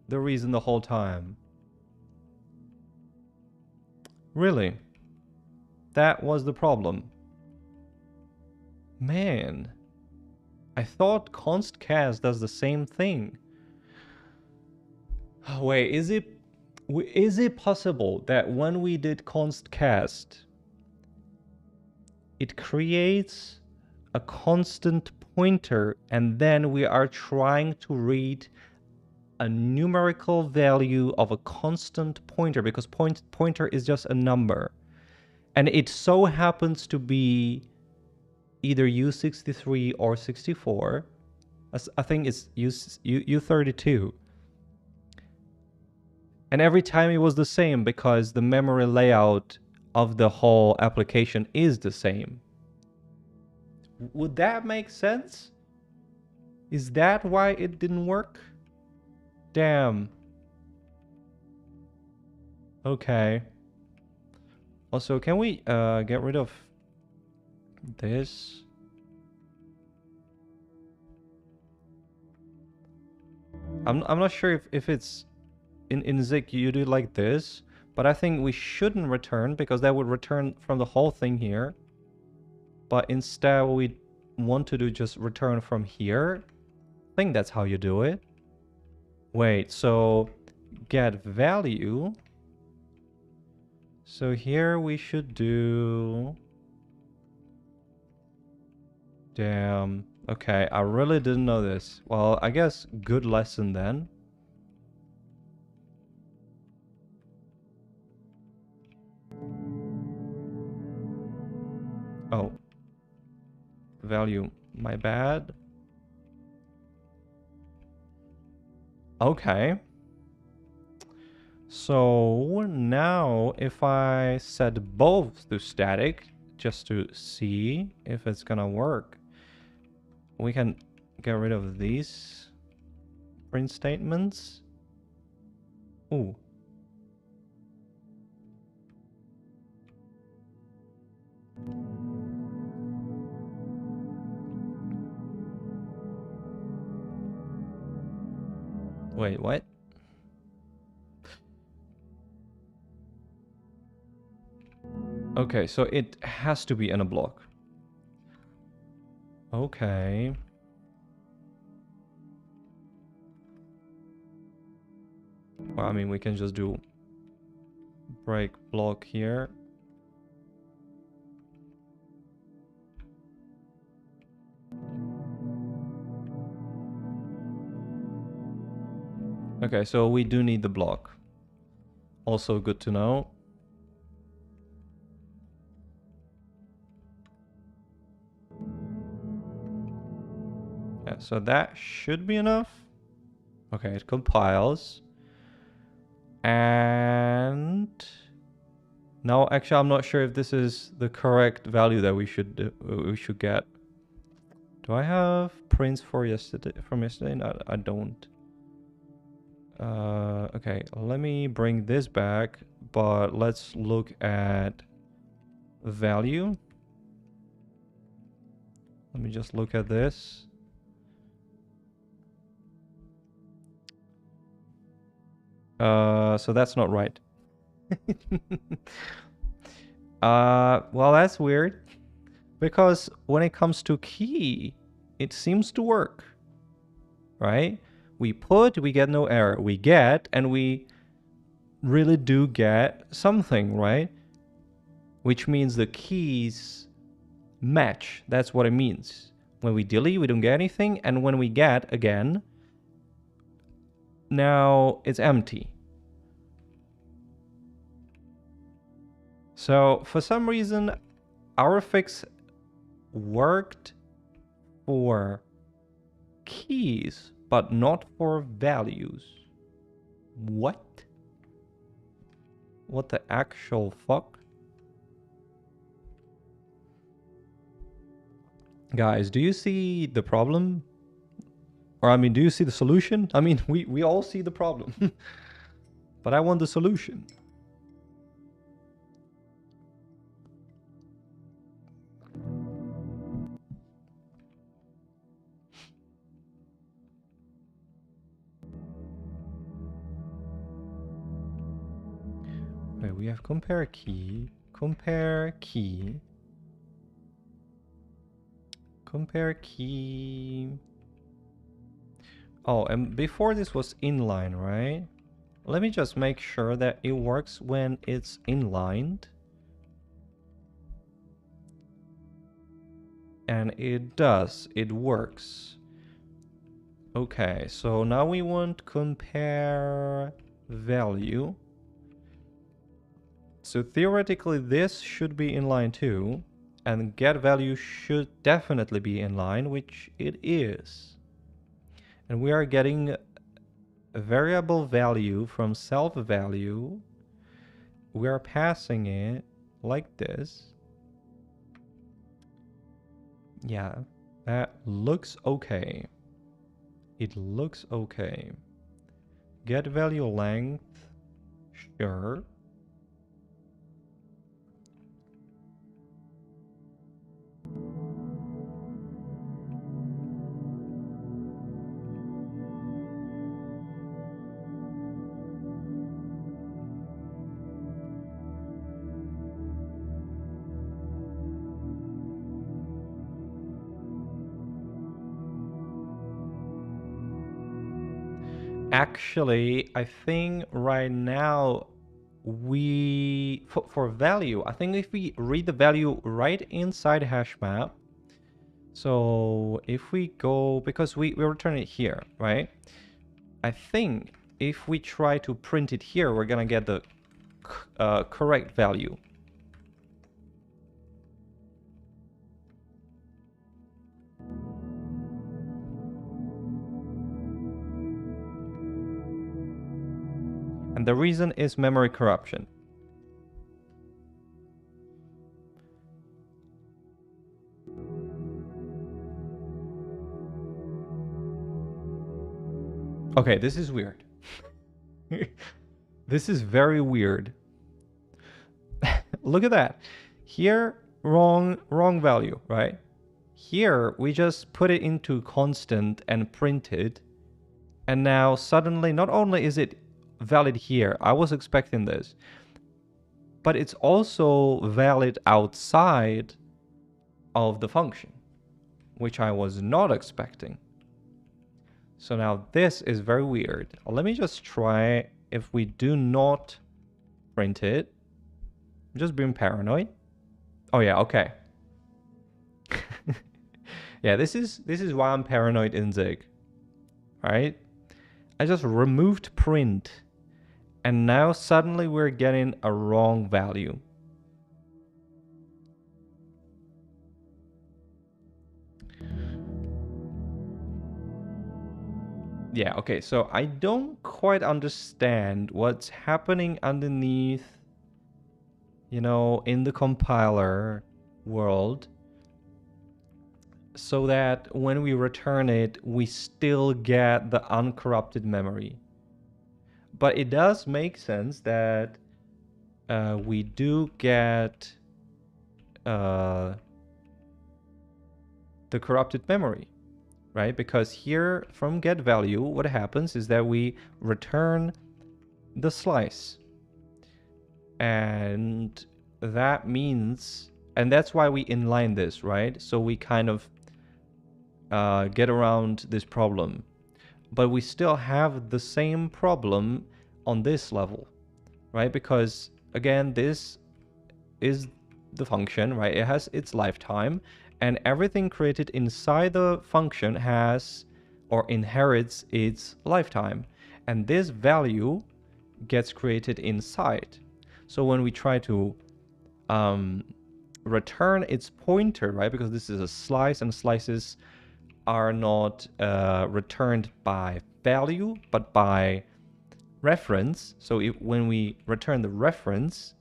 reason the whole time. Really? That was the problem. Man. I thought const cast does the same thing. Wait, is it possible that when we did const cast, it creates a constant pointer and then we are trying to read a numerical value of a constant pointer, because pointer is just a number, and it so happens to be either U63 or 64. I think it's U32. And every time it was the same because the memory layout of the whole application is the same. Would that make sense? Is that why it didn't work? Damn. Okay. Also, can we get rid of this? I'm not sure if it's in Zik you do like this, but I think we shouldn't return because that would return from the whole thing here. But instead we want to do just return from here. I think that's how you do it. Wait, so get value. So here we should do... Damn. Okay, I really didn't know this. Well, I guess good lesson then. Oh. Value. My bad. Okay. So now if I set both to static, just to see if it's gonna work, we can get rid of these print statements. Ooh. Wait, what? Okay, so it has to be in a block. Okay. Well, I mean, we can just do break block here. Okay, so we do need the block. Also good to know. Yeah, so that should be enough. Okay, it compiles. And now, actually, I'm not sure if this is the correct value that we should get. Do I have prints for yesterday from yesterday? No, I don't. Okay, let me bring this back, but let's look at value. Let me just look at this. So that's not right. Well, that's weird. Because when it comes to key, it seems to work. Right? We put, we get no error. We get, and we really do get something, right? Which means the keys match. That's what it means. When we delete, we don't get anything. And when we get again, now it's empty. So for some reason, our fix worked for keys, but not for values. What? What the actual fuck? Guys, do you see the problem? Or I mean, do you see the solution? I mean, we all see the problem. But I want the solution. Wait, we have compare key, compare key, compare key. Oh, and before this was inline, right? Let me just make sure that it works when it's inlined. And it does, it works. Okay, so now we want compare value. So theoretically this should be inline too, and get value should definitely be inline, which it is. And we are getting a variable value from self value. We are passing it like this. Yeah, that looks okay. It looks okay. Get value length, sure. Actually, I think right now for value, I think if we read the value right inside HashMap, so if we go, because we return it here, right? I think if we try to print it here, we're gonna get the correct value. And the reason is memory corruption. Okay, this is weird. This is very weird. Look at that. Here, wrong value, right? Here, we just put it into constant and print it. And now suddenly, not only is it valid here, I was expecting this, but it's also valid outside of the function, which I was not expecting. So now this is very weird. Let me just try if we do not print it. I'm just being paranoid. Oh yeah, okay. Yeah, this is why I'm paranoid in Zig. Right? I just removed print, and now suddenly we're getting a wrong value. Yeah, okay, so I don't quite understand what's happening underneath, you know, in the compiler world, so that when we return it, we still get the uncorrupted memory. But it does make sense that we do get the corrupted memory, right? Because here from get value, what happens is that we return the slice. And that means, and that's why we inline this, right? So we kind of get around this problem. But we still have the same problem on this level, right? Because again, this is the function, right? It has its lifetime, and everything created inside the function has or inherits its lifetime. And this value gets created inside. So when we try to return its pointer, right? Because this is a slice, and slices are not returned by value, but by reference. So when we return the reference,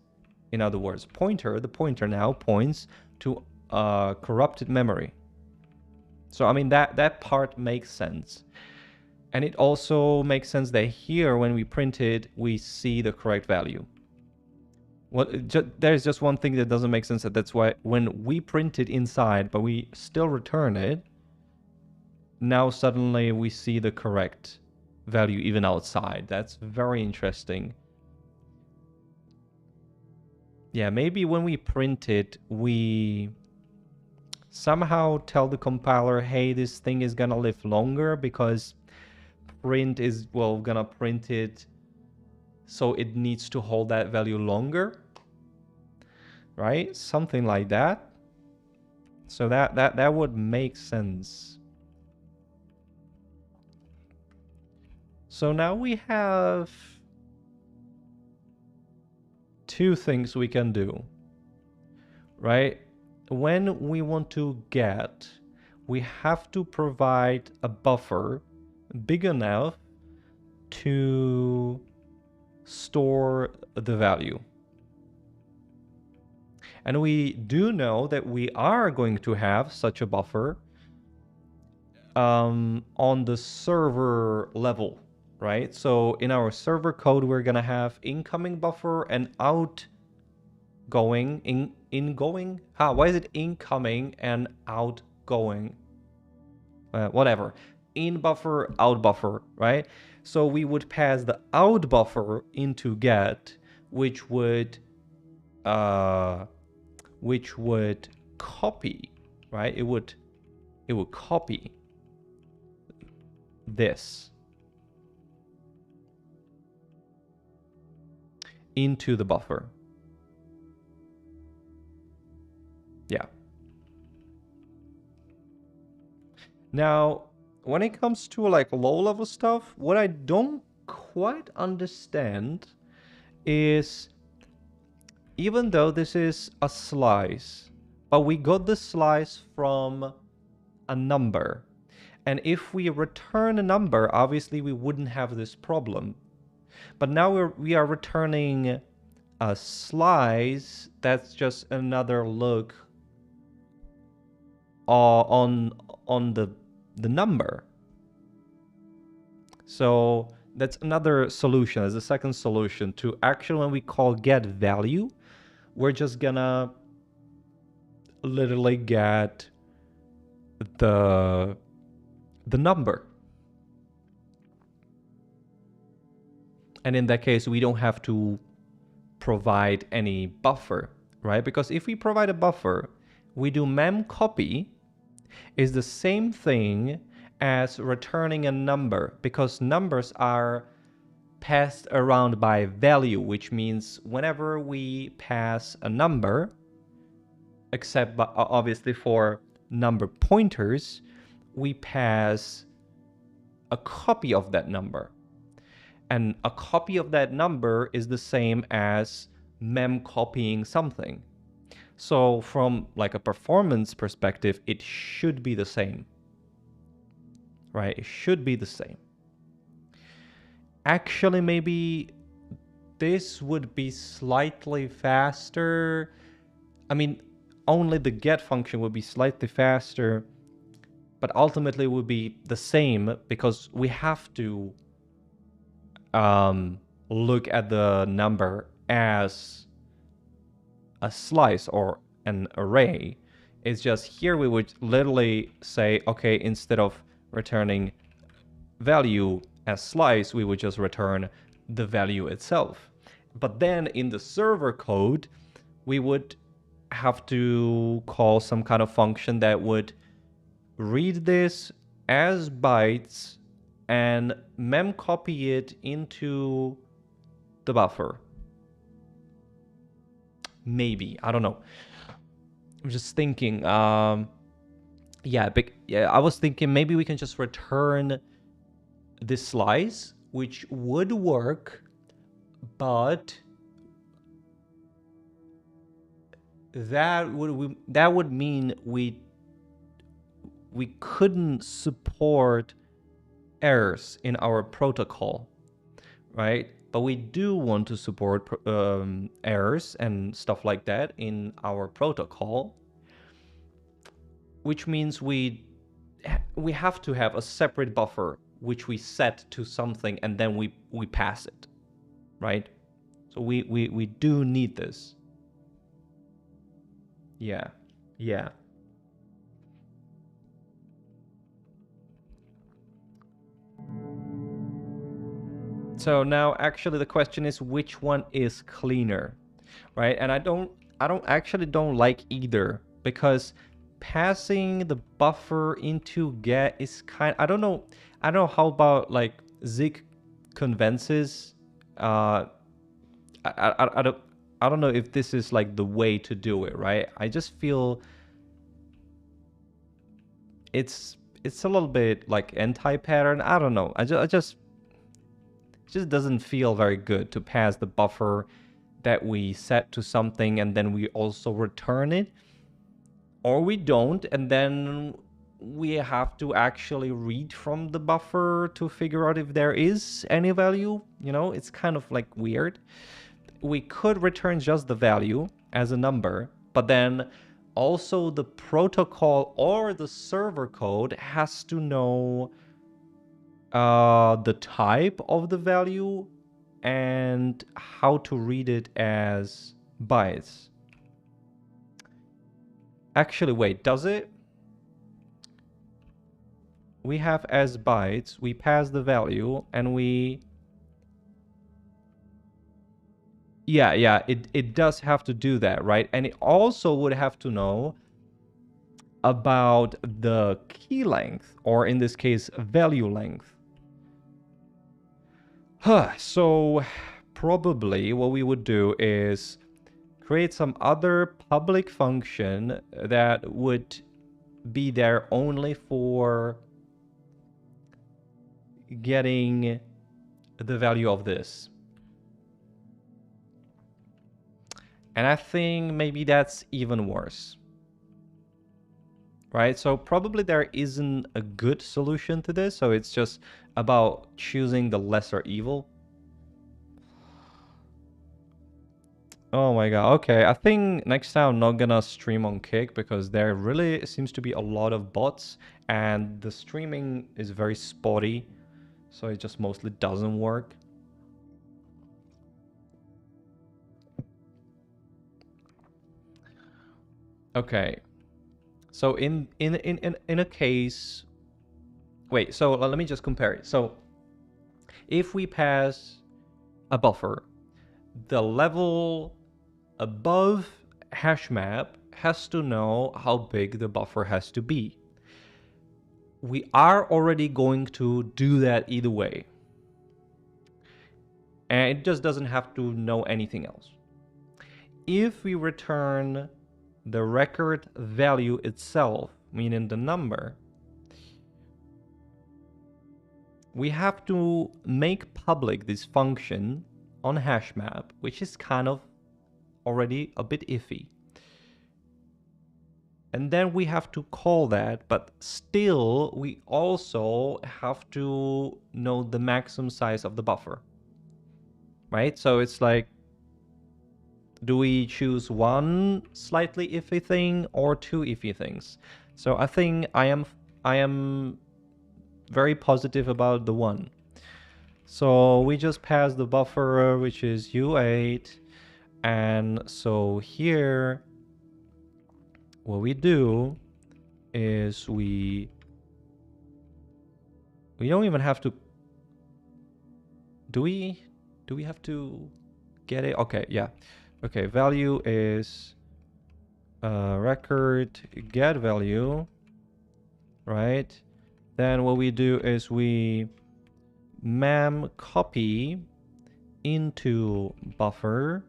in other words, pointer, the pointer now points to corrupted memory. So I mean that part makes sense. And it also makes sense that here, when we print it, we see the correct value. Well, there's just one thing that doesn't make sense. That's why when we print it inside, but we still return it, now suddenly we see the correct value even outside. That's very interesting. Yeah, maybe when we print it, we somehow tell the compiler, hey, this thing is gonna live longer because print is, well, gonna print it, so it needs to hold that value longer, right? Something like that. So that would make sense. So now we have two things we can do, right? When we want to get, we have to provide a buffer big enough to store the value. And we do know that we are going to have such a buffer on the server level, right? So in our server code, we're gonna have incoming buffer and outgoing, ingoing? Why is it incoming and outgoing? Whatever. In buffer, out buffer, right? So we would pass the out buffer into get, which would copy, right? It would copy this into the buffer. Yeah. Now, when it comes to like low-level stuff, what I don't quite understand is, even though this is a slice, but we got the slice from a number. And if we return a number, obviously we wouldn't have this problem. But now we are returning a slice. That's just another look on the number. So that's another solution, as a second solution to actually, when we call get value, we're just gonna literally get the number. And in that case, we don't have to provide any buffer, right? Because if we provide a buffer, we do mem copy, is the same thing as returning a number, because numbers are passed around by value, which means whenever we pass a number, except obviously for number pointers, we pass a copy of that number. And a copy of that number is the same as mem copying something. So from like a performance perspective, it should be the same, right? It should be the same. Actually, maybe this would be slightly faster. I mean, only the get function would be slightly faster, but ultimately would be the same because we have to look at the number as a slice or an array. It's just here we would literally say, okay, instead of returning value as slice, we would just return the value itself. But then in the server code, we would have to call some kind of function that would read this as bytes and memcopy it into the buffer. Maybe, I don't know. I'm just thinking, yeah, I was thinking maybe we can just return this slice, which would work, but that would mean we couldn't support errors in our protocol, right? But we do want to support errors and stuff like that in our protocol, which means we have to have a separate buffer which we set to something and then we pass it, right? So we do need this. Yeah. So now actually the question is which one is cleaner, right? And I don't like either, because passing the buffer into get is I don't know how about like Zig convinces I don't know if this is like the way to do it, right? I just feel it's a little bit like anti-pattern. I don't know. It just doesn't feel very good to pass the buffer that we set to something and then we also return it, or we don't and then we have to actually read from the buffer to figure out if there is any value. You know, it's kind of like weird. We could return just the value as a number, but then also the protocol or the server code has to know the type of the value and how to read it as bytes. Actually, wait, does it? We have as bytes, we pass the value, and we... Yeah, it does have to do that, right? And it also would have to know about the key length, or in this case, value length. So probably what we would do is create some other public function that would be there only for getting the value of this. And I think maybe that's even worse. Right? So probably there isn't a good solution to this, so it's just about choosing the lesser evil. Oh my god, okay. I think next time I'm not gonna stream on Kick because there really seems to be a lot of bots and the streaming is very spotty, so it just mostly doesn't work. Okay. So in a case, wait, so let me just compare it. So if we pass a buffer, the level above HashMap has to know how big the buffer has to be. We are already going to do that either way. And it just doesn't have to know anything else. If we return the record value itself, meaning the number, we have to make public this function on HashMap, which is kind of already a bit iffy. And then we have to call that, but still we also have to know the maximum size of the buffer, right? So it's like, do we choose one slightly iffy thing or two iffy things? So I think I am very positive about the one. So we just pass the buffer, which is U8. And so here, what we do is we don't even have to, do we have to get it? Okay, yeah. Okay, value is record get value, right? Then what we do is we mem copy into buffer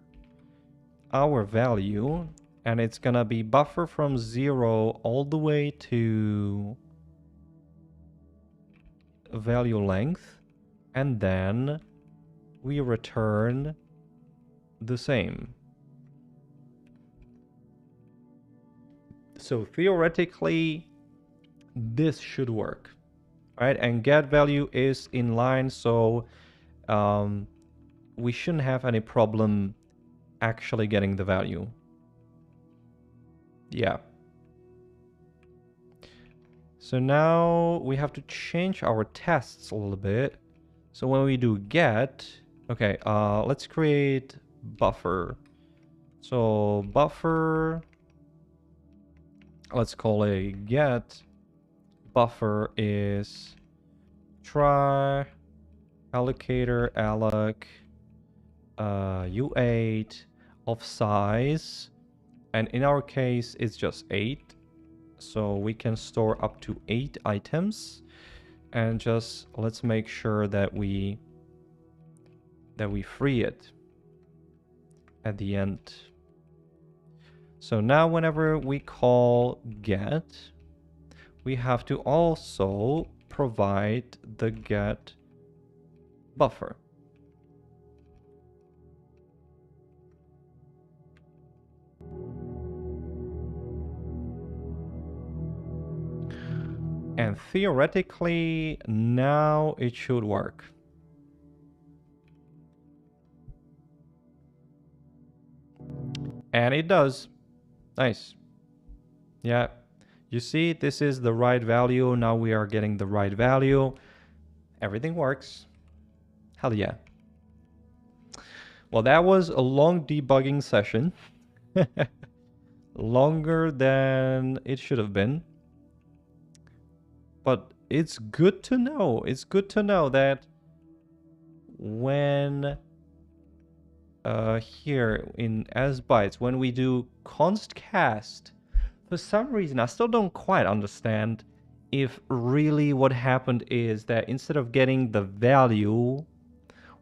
our value, and it's gonna be buffer from 0 all the way to value length, and then we return the same. So theoretically, this should work, right? And get value is in line, so we shouldn't have any problem actually getting the value. Yeah. So now we have to change our tests a little bit. So when we do get, okay, let's create buffer. So buffer, let's call a get buffer is try allocator alloc U8 of size, and in our case it's just 8, so we can store up to 8 items. And just let's make sure that we free it at the end. So now whenever we call get, we have to also provide the get buffer. And theoretically, now it should work. And it does. Nice. Yeah. You see, this is the right value. Now we are getting the right value. Everything works. Hell yeah. Well, that was a long debugging session. Longer than it should have been. But it's good to know. It's good to know that when here in as bytes, when we do const cast, for some reason I still don't quite understand if really what happened is that instead of getting the value,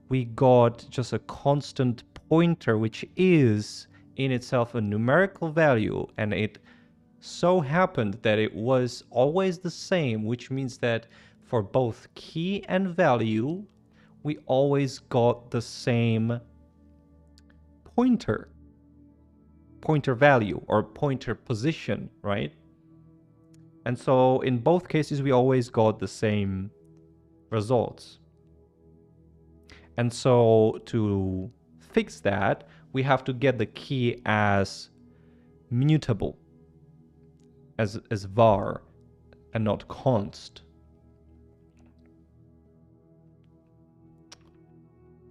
we got just a constant pointer, which is in itself a numerical value, and it so happened that it was always the same, which means that for both key and value, we always got the same pointer value or pointer position, right? And so in both cases, we always got the same results. And so to fix that, we have to get the key as mutable, as var, and not const.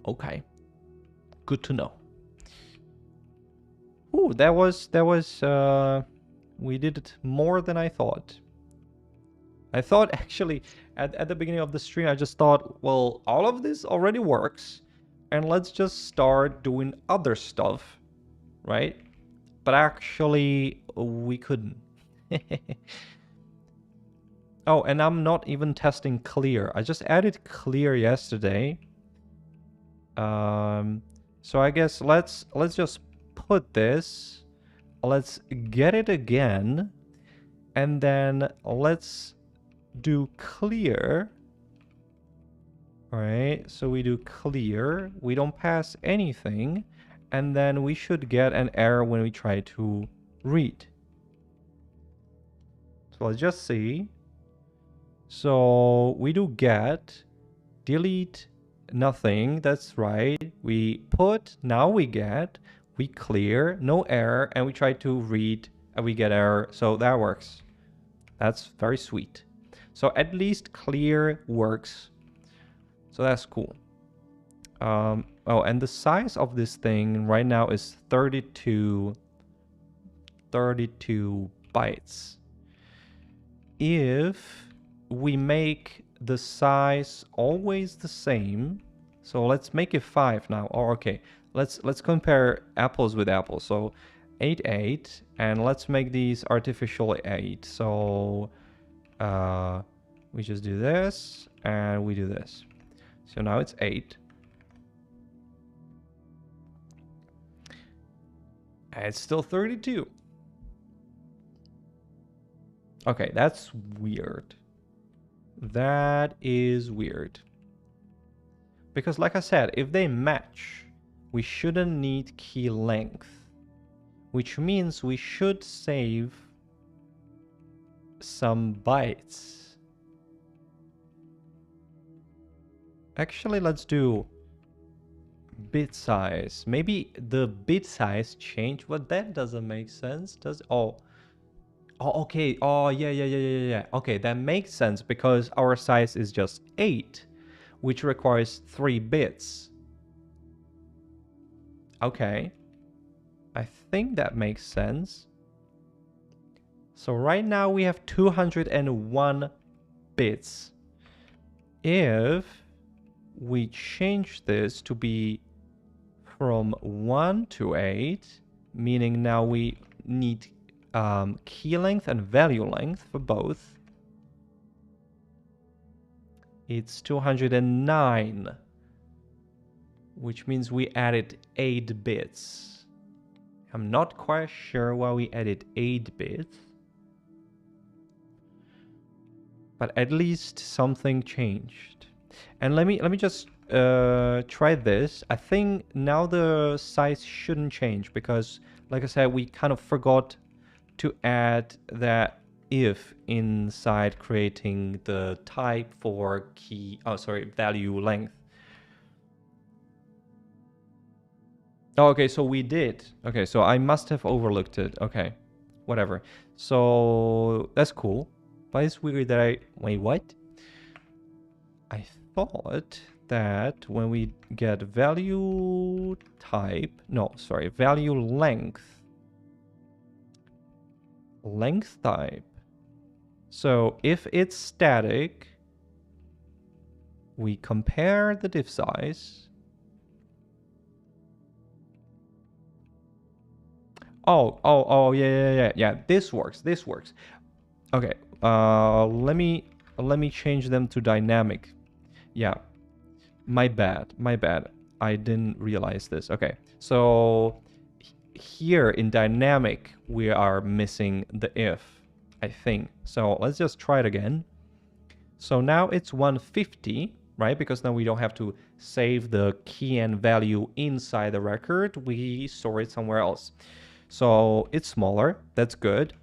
Okay, good to know. Ooh, that was we did it more than I thought. I thought actually at the beginning of the stream, I just thought, well, all of this already works, and let's just start doing other stuff, right? But actually, we couldn't. Oh, and I'm not even testing clear. I just added clear yesterday. So I guess let's just put this. Let's get it again, and then let's do clear. All right, so we do clear. We don't pass anything, and then we should get an error when we try to read. So let's just see. So we do get, delete, nothing. That's right. We put, now we get, we clear, no error, and we try to read and we get error. So that works. That's very sweet. So at least clear works. So that's cool. Oh, and the size of this thing right now is 32 bytes. If we make the size always the same, so let's make it 5 now. Oh, okay. Let's compare apples with apples. So 8, and let's make these artificial 8. So we just do this and we do this. So now it's 8. And it's still 32. Okay, that's weird. That is weird. Because like I said, if they match, we shouldn't need key length, which means we should save some bytes. Actually, let's do bit size. Maybe the bit size changed, but that doesn't make sense. Does okay. Oh, yeah. Okay, that makes sense because our size is just 8, which requires 3 bits. Okay. I think that makes sense. So right now we have 201 bits. If we change this to be from 1 to 8, meaning now we need key length and value length for both, it's 209, which means we added 8 bits. I'm not quite sure why we added 8 bits, but at least something changed. And let me just try this. I think now the size shouldn't change because, like I said, we kind of forgot to add that if inside creating the type for value length. Oh, okay, so we did. Okay, so I must have overlooked it. Okay, whatever. So that's cool. But it's weird that wait, what? I thought that when we get value type, value length type. So if it's static, we compare the diff size. Yeah. This works. Okay. Let me change them to dynamic. Yeah. My bad. I didn't realize this. Okay. So here in dynamic, we are missing the if, I think. So let's just try it again. So now it's 150, right? Because now we don't have to save the key and value inside the record. We store it somewhere else. So it's smaller. That's good.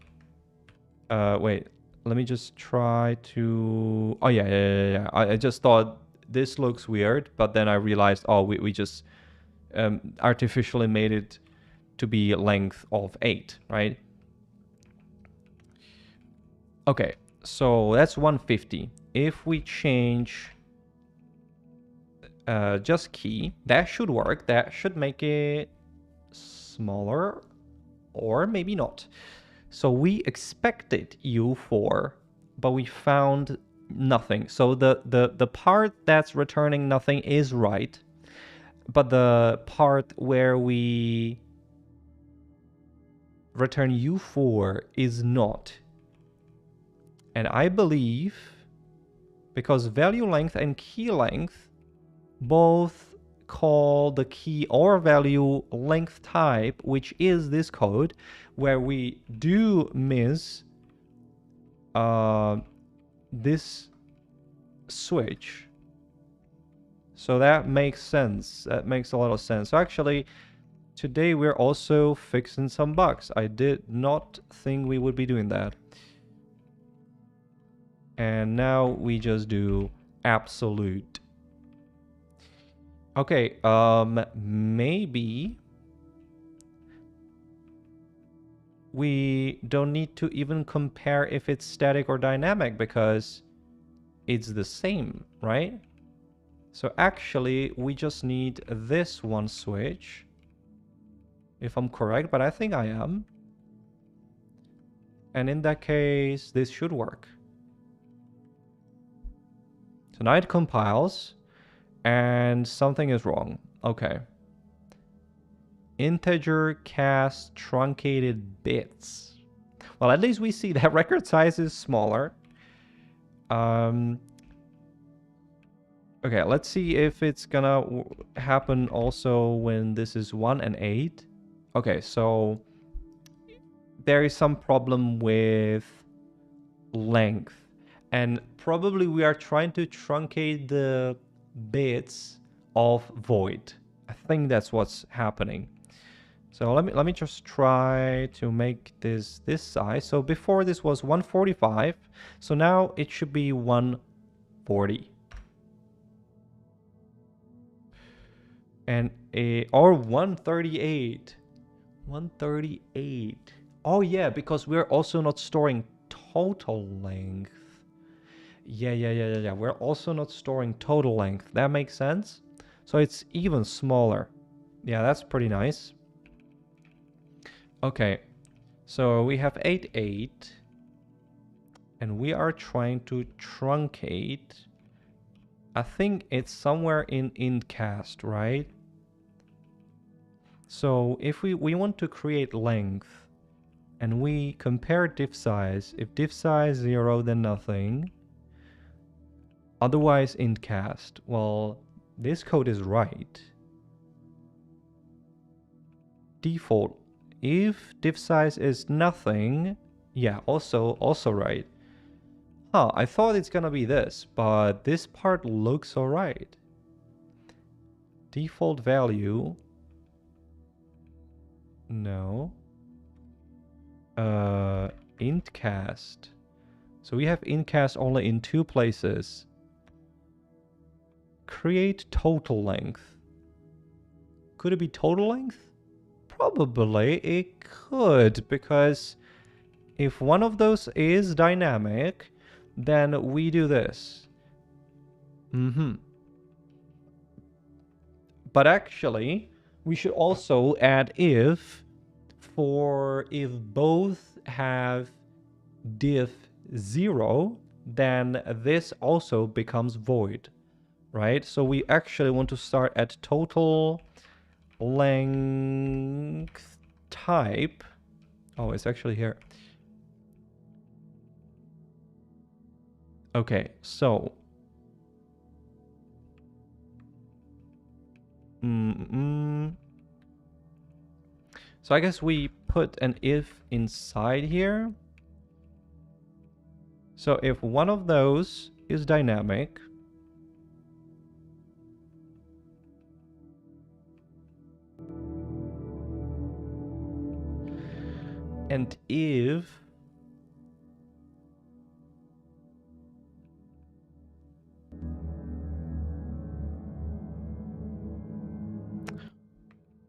Wait, let me just try to... Oh, yeah. I just thought this looks weird, but then I realized, oh, we just artificially made it to be a length of 8, right? Okay, so that's 150. If we change just key, that should work. That should make it smaller, or maybe not. So we expected U4, but we found nothing. So the part that's returning nothing is right, but the part where we return U4 is not. And I believe because value length and key length both call the key or value length type, which is this code, where we do miss this switch. So that makes sense. That makes a lot of sense. So actually, today we're also fixing some bugs. I did not think we would be doing that. And now we just do absolute. Okay, maybe we don't need to even compare if it's static or dynamic because it's the same, right? So actually, we just need this one switch, if I'm correct, but I think I am. And in that case, this should work. So now it compiles, and something is wrong. Okay. Integer cast truncated bits. Well, at least we see that record size is smaller. Okay, let's see if it's gonna happen also when this is 1 and 8. Okay, so there is some problem with length. And probably we are trying to truncate the bits of void. I think that's what's happening. So let me just try to make this size. So before this was 145, so now it should be 140. And or 138. 138. Oh yeah, because we're also not storing total length. Yeah. We're also not storing total length. That makes sense. So it's even smaller. Yeah, that's pretty nice. Okay, so we have 8. And we are trying to truncate. I think it's somewhere in incast, right? So if we want to create length and we compare diff size, if diff size 0, then nothing. Otherwise incast. Well, this code is right. Default. If diff size is nothing, yeah, also right. Huh, I thought it's gonna be this, but this part looks alright. Default value. No. Intcast. So we have intcast only in 2 places. Create total length. Could it be total length? Probably it could, because if one of those is dynamic, then we do this. But actually, we should also add if for if both have diff 0, then this also becomes void, right? So we actually want to start at total length type. Oh, it's actually here. Okay, so so I guess we put an if inside here. So if one of those is dynamic, and if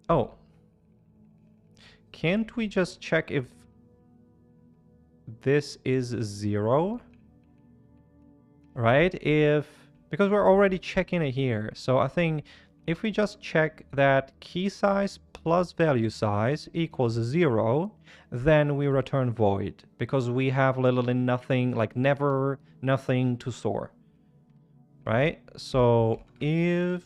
oh, can't we just check if this is 0? Right? Because we're already checking it here. So I think if we just check that key size plus value size equals 0, then we return void because we have literally nothing, like never nothing to store. Right? So if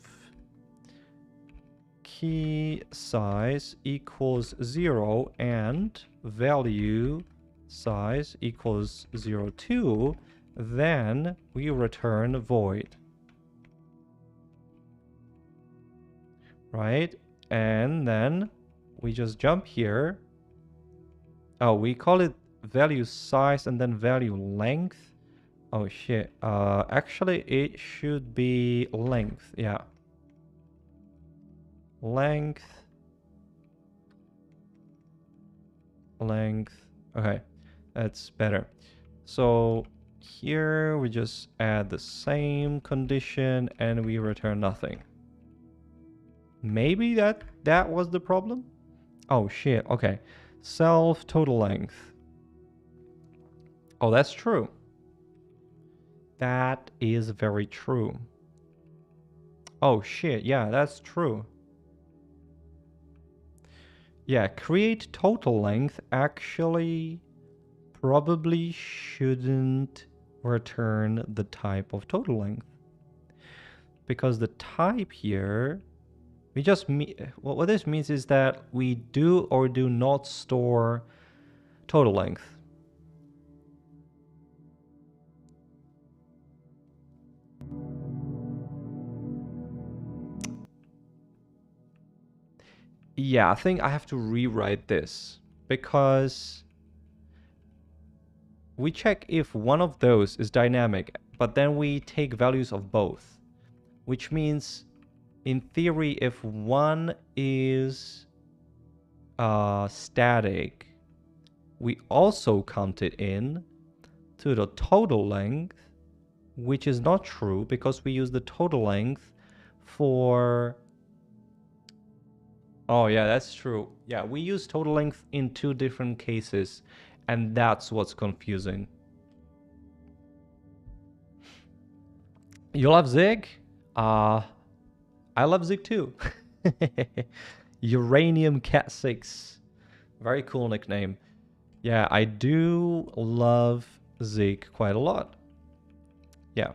key size equals 0 and value size equals 0.2, then we return void. Right? And then we just jump here. Oh, we call it value size and then value length. Oh shit. Actually it should be length. Yeah. Length. Okay. That's better. So Here we just add the same condition and we return nothing. Maybe that was the problem? Oh shit, okay. Self total length. Oh, that's true. That is very true. Oh shit, yeah, that's true. Yeah, create total length actually probably shouldn't return the type of total length. Because the type here, we just what this means is that we do or do not store total length. Yeah, I think I have to rewrite this because we check if one of those is dynamic, but then we take values of both, which means in theory, if one is static, we also count it in to the total length, which is not true because we use the total length for... Oh yeah, that's true. Yeah, we use total length in two different cases, and that's what's confusing. You love Zig? I love Zig too. Uranium Cat 6. Very cool nickname. Yeah, I do love Zig quite a lot. Yeah.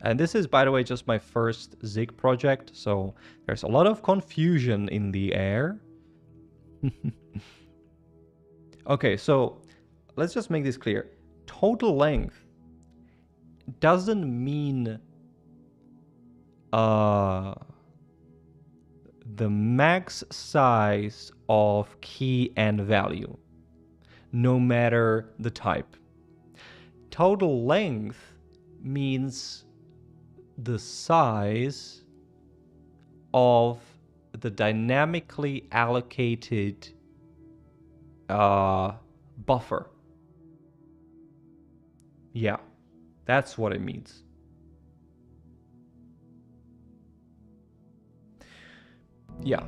And this is, by the way, just my first Zig project, so there's a lot of confusion in the air. Okay, so let's just make this clear. Total length doesn't mean the max size of key and value, no matter the type. Total length means the size of the dynamically allocated buffer. Yeah, that's what it means. Yeah.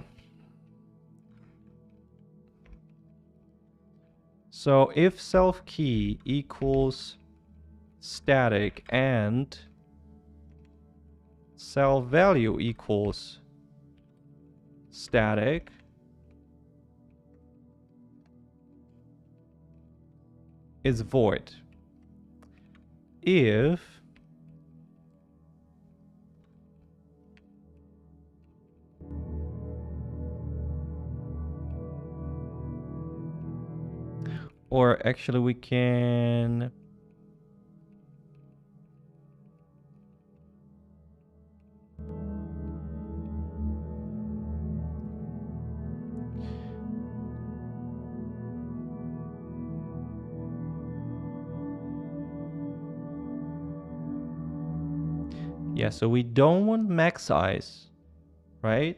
So if self key equals static and self value equals static, is void. If or actually we can yeah, so we don't want max size, right?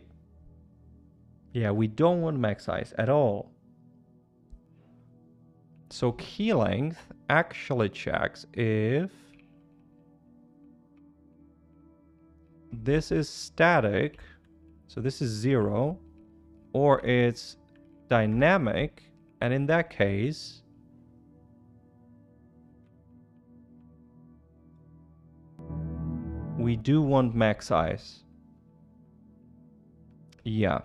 Yeah, we don't want max size at all. So key length actually checks if this is static, so this is 0, or it's dynamic, and in that case, we do want max size. Yeah.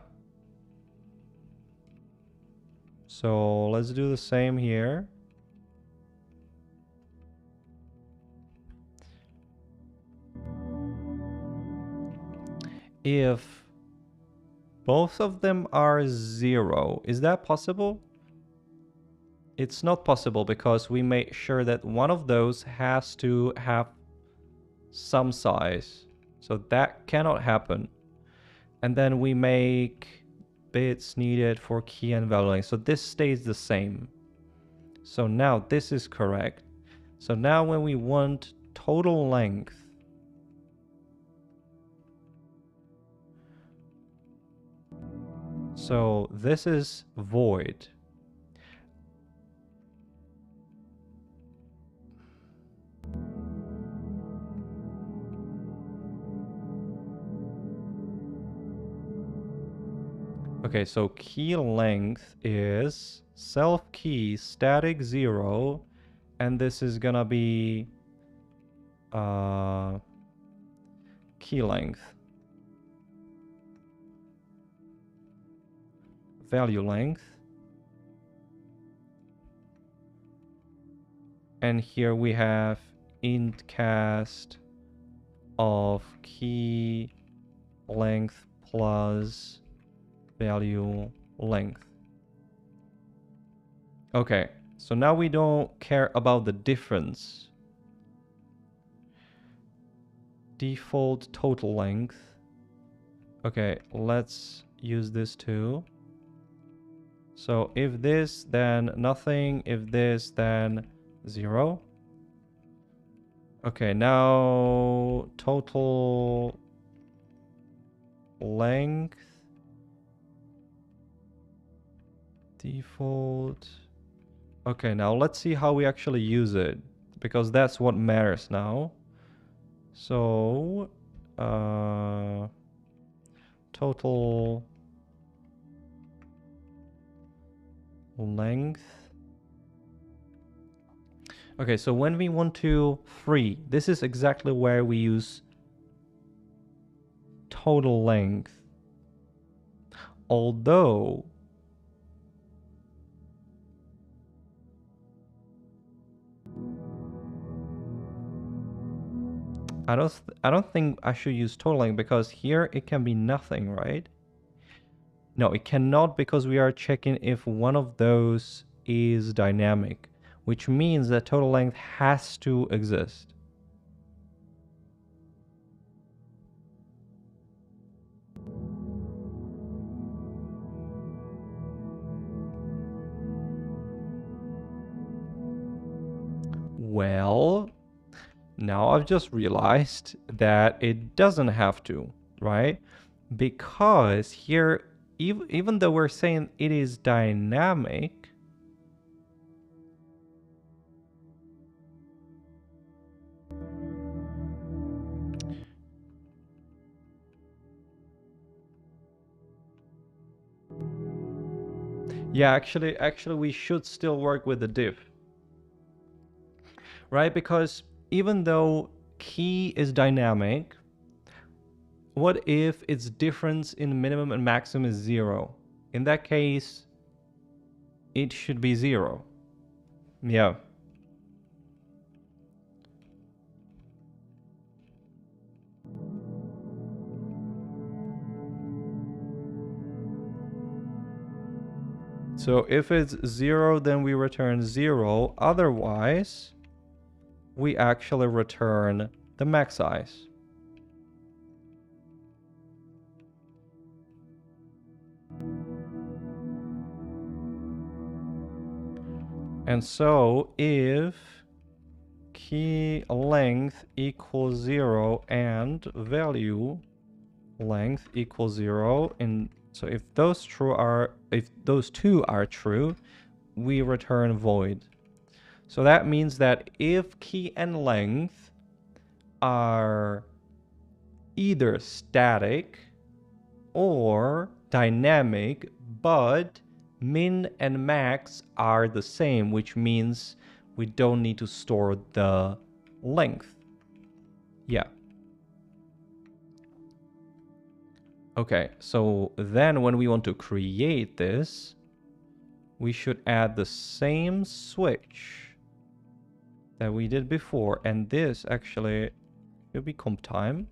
So let's do the same here. If both of them are 0, is that possible? It's not possible because we make sure that one of those has to have some size. So that cannot happen. And then we make bits needed for key and value length. So this stays the same. So now this is correct. So now when we want total length, so this is void. Okay, so key length is self key static 0, and this is gonna be key length, value length, and here we have int cast of key length plus value length. Okay, so now we don't care about the difference. Default total length. Okay, let's use this too. So if this, then nothing. If this, then 0. Okay, now total length. Default. Okay, now let's see how we actually use it, because that's what matters now. So, total length. Okay, so when we want to free, this is exactly where we use total length. Although I don't think I should use total length, because here it can be nothing, right? No, it cannot, because we are checking if one of those is dynamic, which means that total length has to exist. Well, now I've just realized that it doesn't have to, right? Because here, even though we're saying it is dynamic, yeah, actually we should still work with the diff, right? Because even though key is dynamic, what if its difference in minimum and maximum is 0? In that case, it should be 0. Yeah. So if it's 0, then we return 0. Otherwise, we actually return the max size. And so if key length equals 0 and value length equals 0, and so if those two are true, we return void. So that means that if key and length are either static or dynamic, but min and max are the same, which means we don't need to store the length. Yeah. Okay, so then when we want to create this, we should add the same switch that we did before, and this actually should be comp time.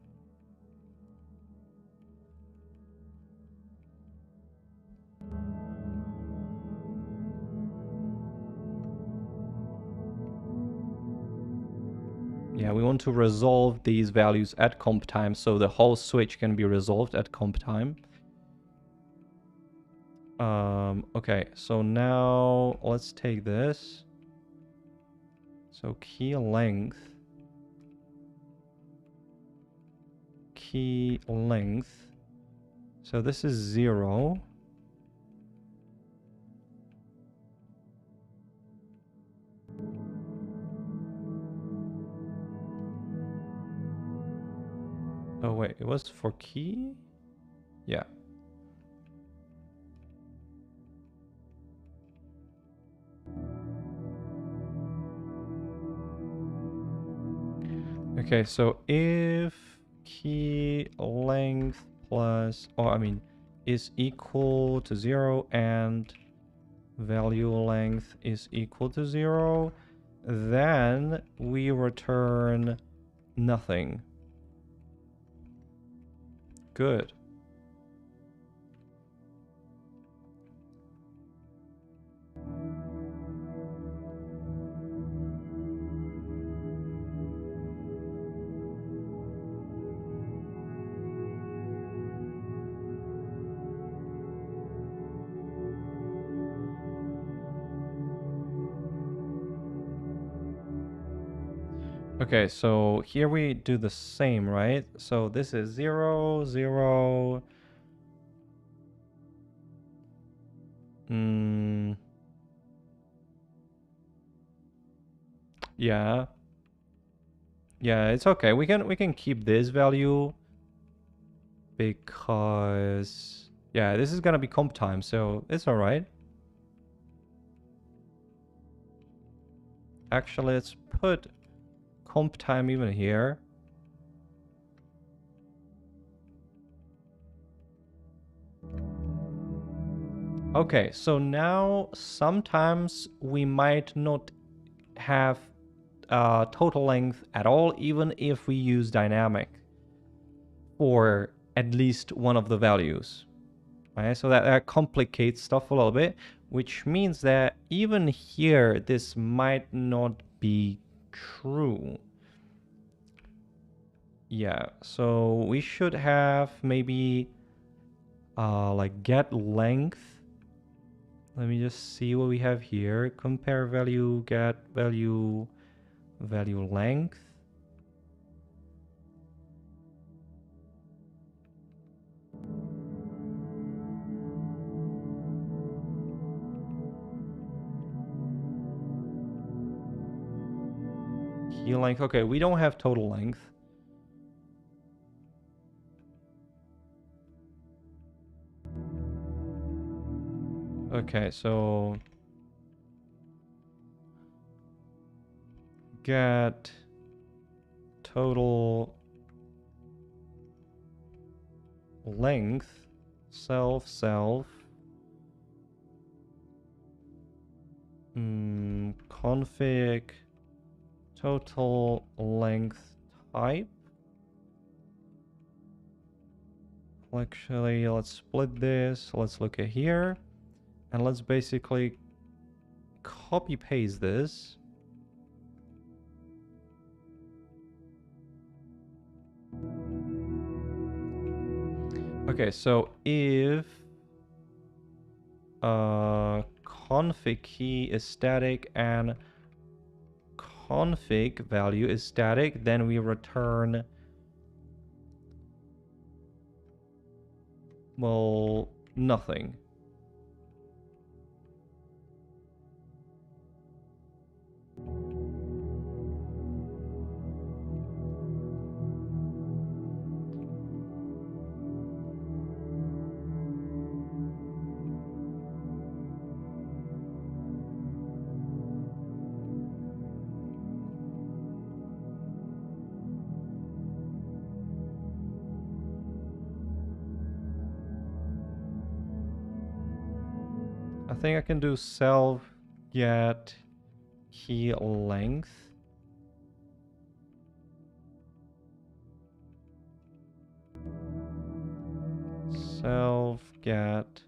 Yeah, we want to resolve these values at comp time, so the whole switch can be resolved at comp time. Okay, so now let's take this. So key length. Key length. So this is 0. Oh wait, it was for key? Yeah. Okay, so if key length plus, or I mean, is equal to 0 and value length is equal to 0, then we return nothing. Good. Okay, so here we do the same, right? So this is 0, 0. Yeah. Yeah, it's okay. We can keep this value because yeah, this is gonna be comp time, so it's alright. Actually, let's put comp time even here. Okay, so now sometimes we might not have total length at all, even if we use dynamic for at least one of the values. Right? So that complicates stuff a little bit, which means that even here, this might not be true. Yeah, so we should have maybe like get length. Let me just see what we have here. Compare value, get value, value length. Key length. Okay, we don't have total length. Okay, so get total length, self. Config total length type. Actually, let's split this. Let's look at here. And let's basically copy paste this. Okay, so if config key is static and config value is static, then we return, well, nothing. I think I can do self get key length. Self get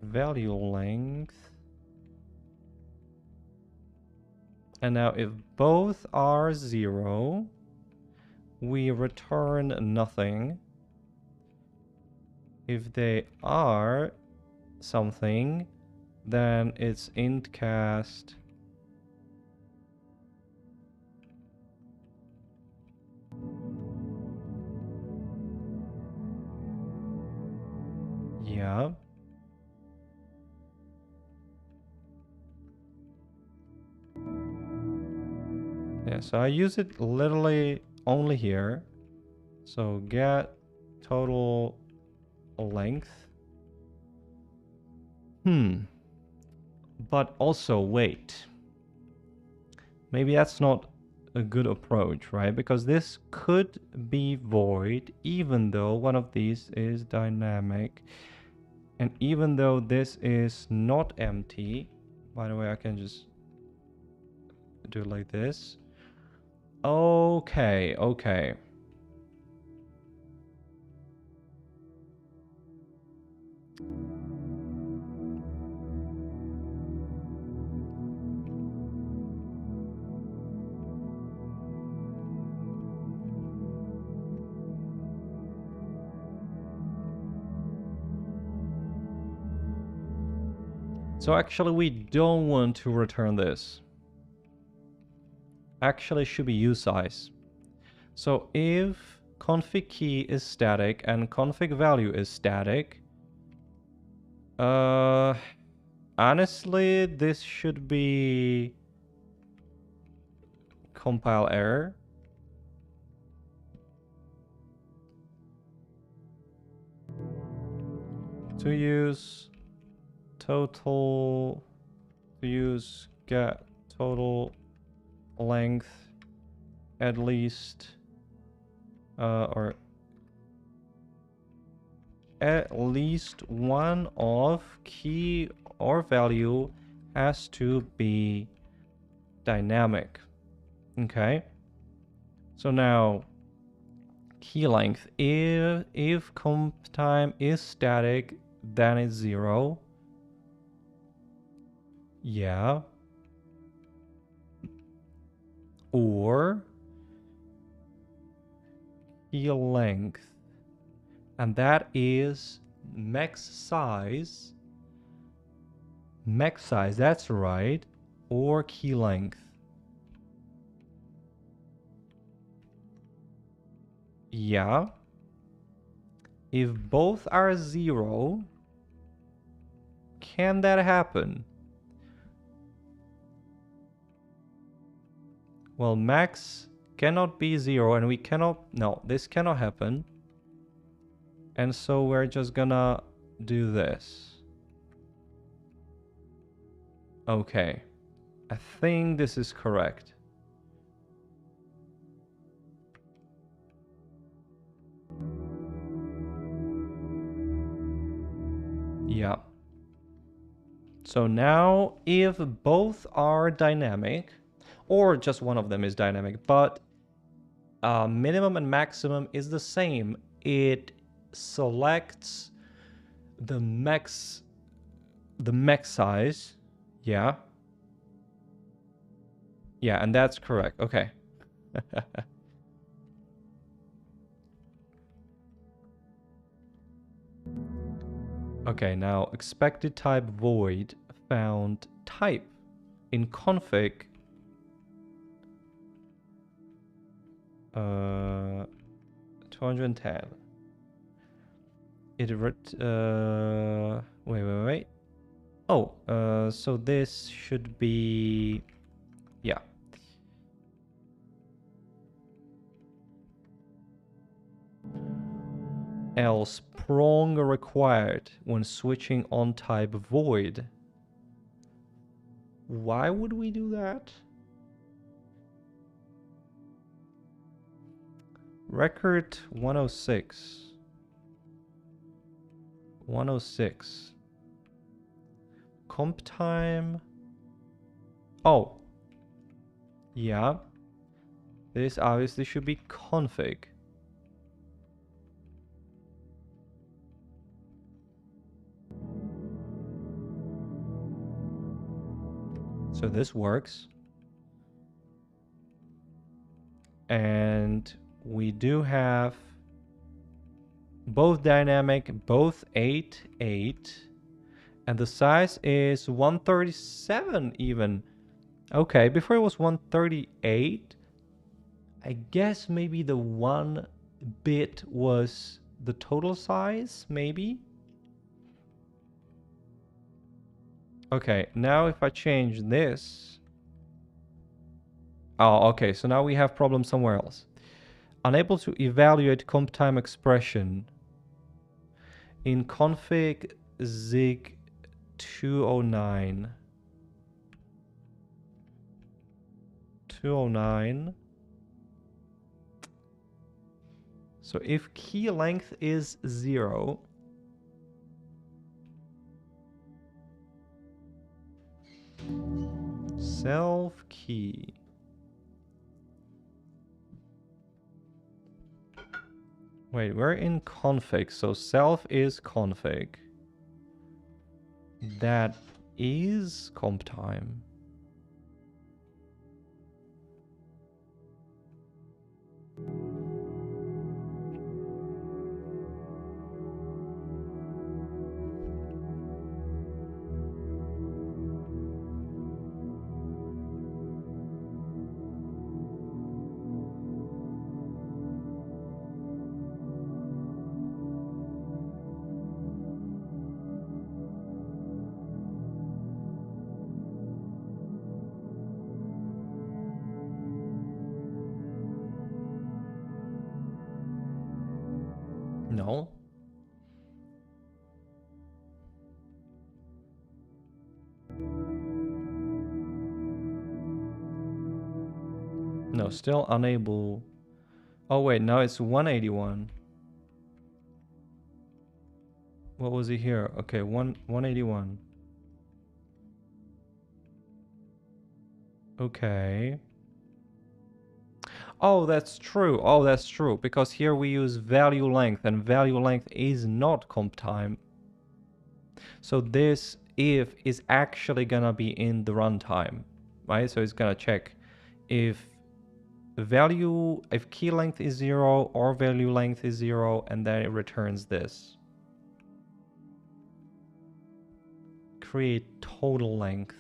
value length. And now if both are 0, we return nothing. If they are something, then it's int cast. Yeah. Yeah, so I use it literally only here. So get total length. But also, wait. Maybe that's not a good approach, right? Because this could be void even though one of these is dynamic. And even though this is not empty, by the way, I can just do it like this. Okay, okay. So actually we don't want to return this. Actually it should be usize. So if config key is static and config value is static, honestly this should be compile error. To use total, to use get total length at least, or at least one of key or value has to be dynamic. Okay, so now key length, if comp time is static, then it's 0. Yeah. Or key length, and that is max size, that's right, or key length. Yeah. If both are 0, can that happen? Well, max cannot be 0 and we cannot, no, this cannot happen. And so we're just gonna do this. Okay, I think this is correct. Yeah. So now if both are dynamic, or just one of them is dynamic, but minimum and maximum is the same, it selects the max size. Yeah. Yeah, and that's correct. Okay. Okay, now expected type void found type in config 210. It wait. Oh, so this should be, yeah. Else prong required when switching on type void. Why would we do that? Record 106. 106. Comp time. Oh. Yeah. This obviously should be config. So this works. And we do have both dynamic, both 8, 8. And the size is 137 even. Okay, before it was 138. I guess maybe the 1 bit was the total size, maybe? Okay, now if I change this... Oh, okay, so now we have problems somewhere else. Unable to evaluate comp time expression. In config zig 209. 209. So if key length is 0, self key. Wait, we're in config, so self is config. That is comp time. No. No, still unable. Oh wait, now it's 181. What was it here? Okay, 181. Okay. Oh, that's true. Oh, that's true. Because here we use value length, and value length is not comp time. So this if is actually gonna be in the runtime, right? So it's gonna check if key length is 0 or value length is 0, and then it returns this. Create total length.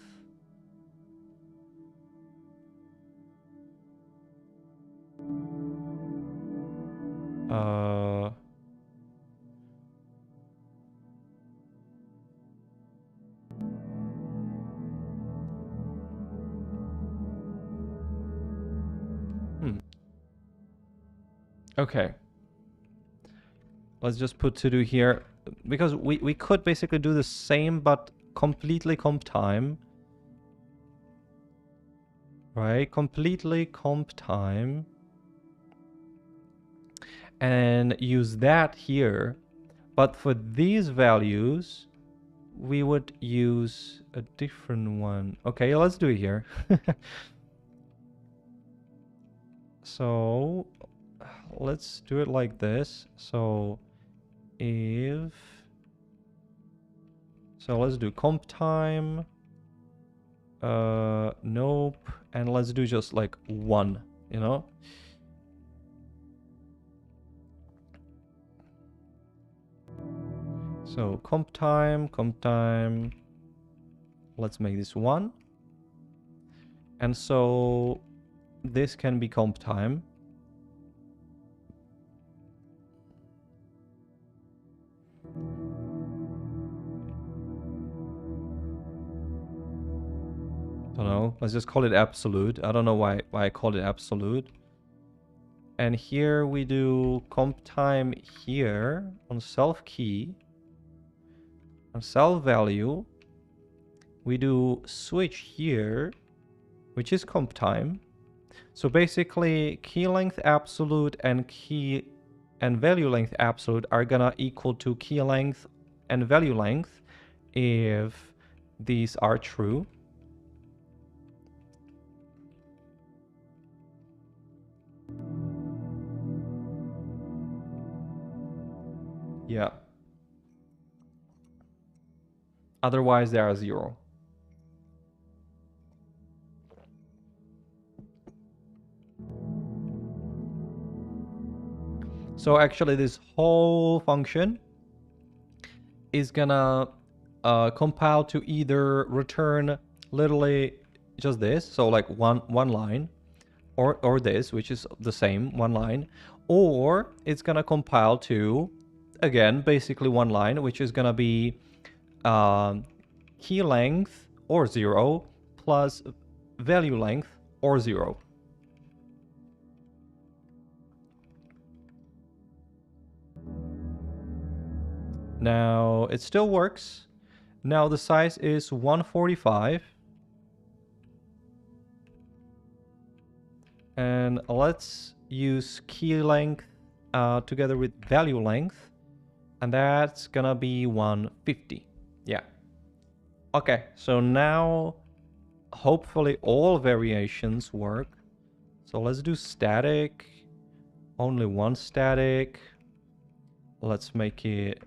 Okay. Let's just put to do here, because we could basically do the same but completely comp time. Right? Completely comp time. And use that here. But for these values, we would use a different one. Okay, let's do it here. So let's do it like this. So let's do comp time. Nope. And let's do just like 1, you know? So comp time. Let's make this 1. And so this can be comp time. Don't know. Let's just call it absolute. I don't know why I called it absolute. And here we do comp time here on self key. On self value, we do switch here, which is comp time. So basically, key length absolute and value length absolute are gonna equal to key length and value length if these are true. Yeah. Otherwise, they are 0. So actually, this whole function is gonna compile to either return literally just this, so like one line, or this, which is the same, 1 line, or it's gonna compile to, again, basically 1 line, which is gonna be key length or 0 plus value length or 0. Now it still works. Now the size is 145. And let's use key length together with value length, and that's gonna be 150. Yeah. Okay, so now hopefully all variations work. So let's do static, only one static. Let's make it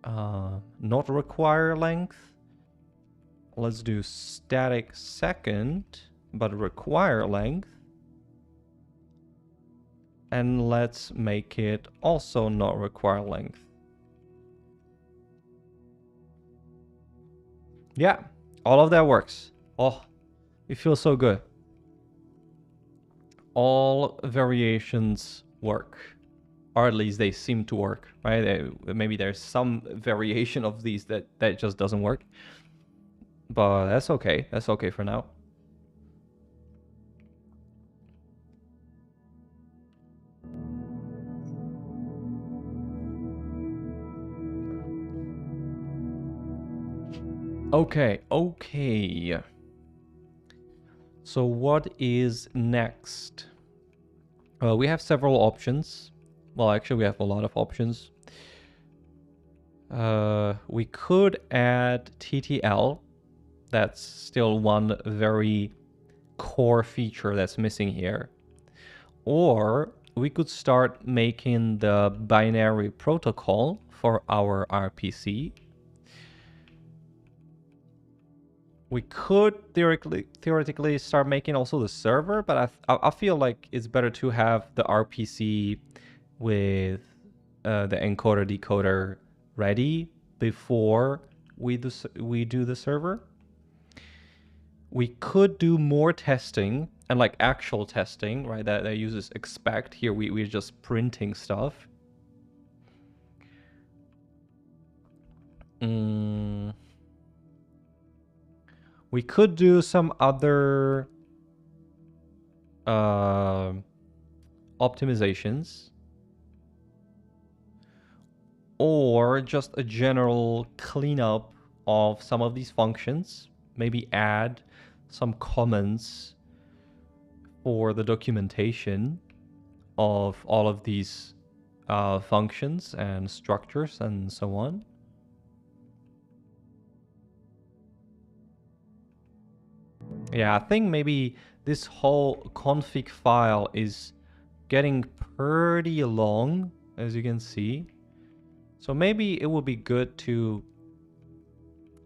not require length. Let's do static second, but require length. And let's make it also not require length. Yeah, all of that works. Oh, it feels so good. All variations work. Or at least they seem to work, right? Maybe there's some variation of these that just doesn't work. But that's okay. That's okay for now. Okay. So what is next? We have several options. Well, actually, we have a lot of options. We could add TTL. That's still one very core feature that's missing here. Or we could start making the binary protocol for our RPC. We could theoretically start making also the server, but I feel like it's better to have the RPC with the encoder decoder ready before we do the server. We could do more testing and like actual testing, right? That uses expect. Here we're just printing stuff. We could do some other optimizations, or just a general cleanup of some of these functions. Maybe add some comments for the documentation of all of these functions and structures and so on. Yeah, I think maybe this whole config file is getting pretty long, as you can see. So maybe it would be good to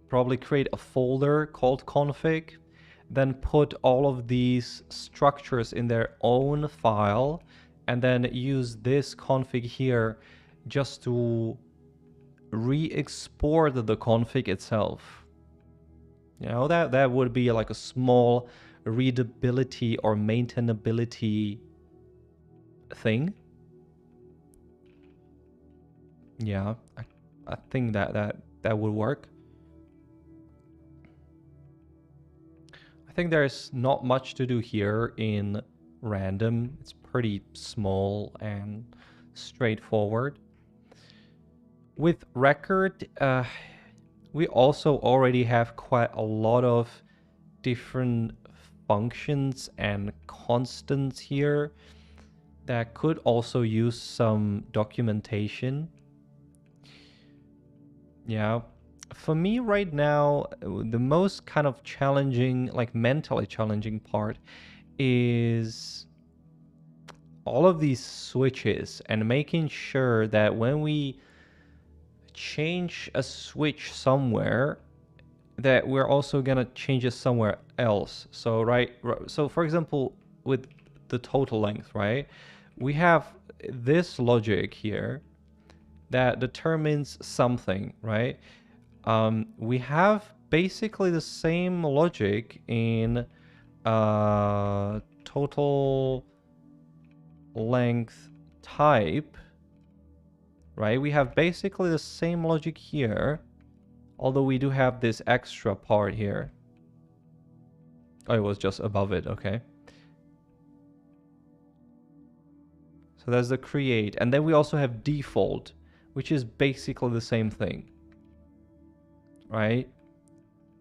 probably create a folder called config, then put all of these structures in their own file, and then use this config here just to re-export the config itself. You know, that would be like a small readability or maintainability thing. Yeah, I think that would work. I think there's not much to do here in random. It's pretty small and straightforward. With record, we also already have quite a lot of different functions and constants here that could also use some documentation. Yeah, for me right now, the most kind of challenging, like mentally challenging part is all of these switches and making sure that when we change a switch somewhere, that we're also gonna change it somewhere else. So so for example, with the total length, right? We have this logic here that determines something, right? We have basically the same logic in total length type, right? We have basically the same logic here, although we do have this extra part here. Oh, it was just above it, okay. So there's the create, and then we also have default, which is basically the same thing, right?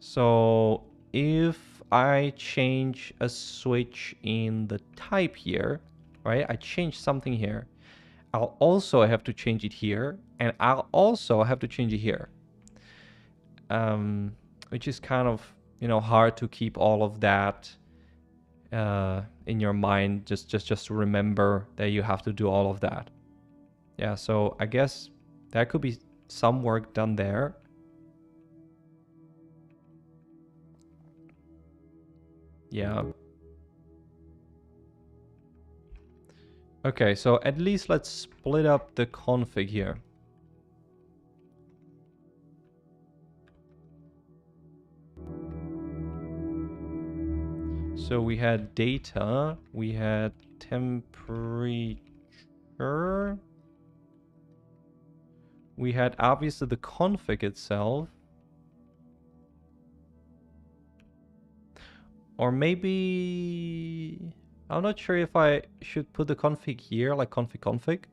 So if I change a switch in the type here, right? I change something here. I'll also have to change it here, and I'll also have to change it here. Which is kind of, you know, hard to keep all of that in your mind, just to remember that you have to do all of that. Yeah, so I guess there could be some work done there. Yeah. Okay, so at least let's split up the config here. So we had data, we had temperature, we had obviously the config itself, or maybe I'm not sure if I should put the config here, like config.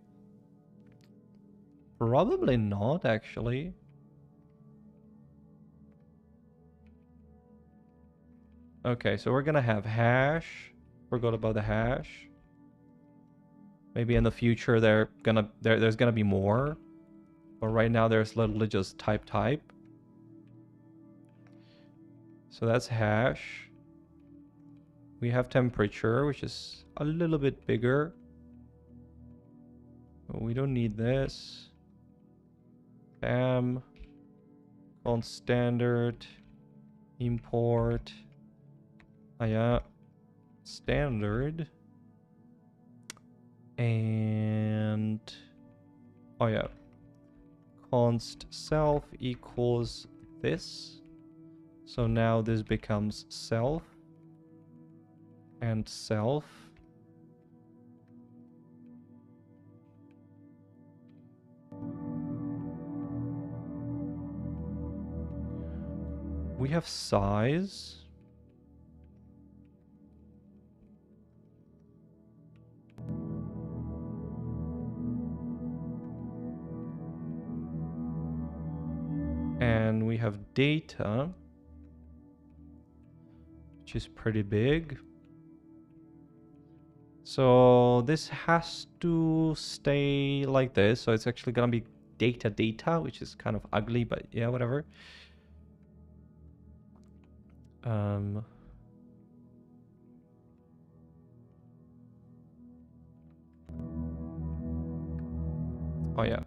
Probably not, actually. Okay, so we're gonna have hash. Forgot about the hash. Maybe in the future there's gonna be more. But right now there's literally just type. So that's hash. We have temperature, which is a little bit bigger. But we don't need this. Bam. Const standard. Import. Oh yeah. Standard. And oh yeah. Const self equals this. So now this becomes self and self. We have size. And we have data, which is pretty big. So this has to stay like this. So it's actually gonna be data, which is kind of ugly, but yeah, whatever. Oh yeah.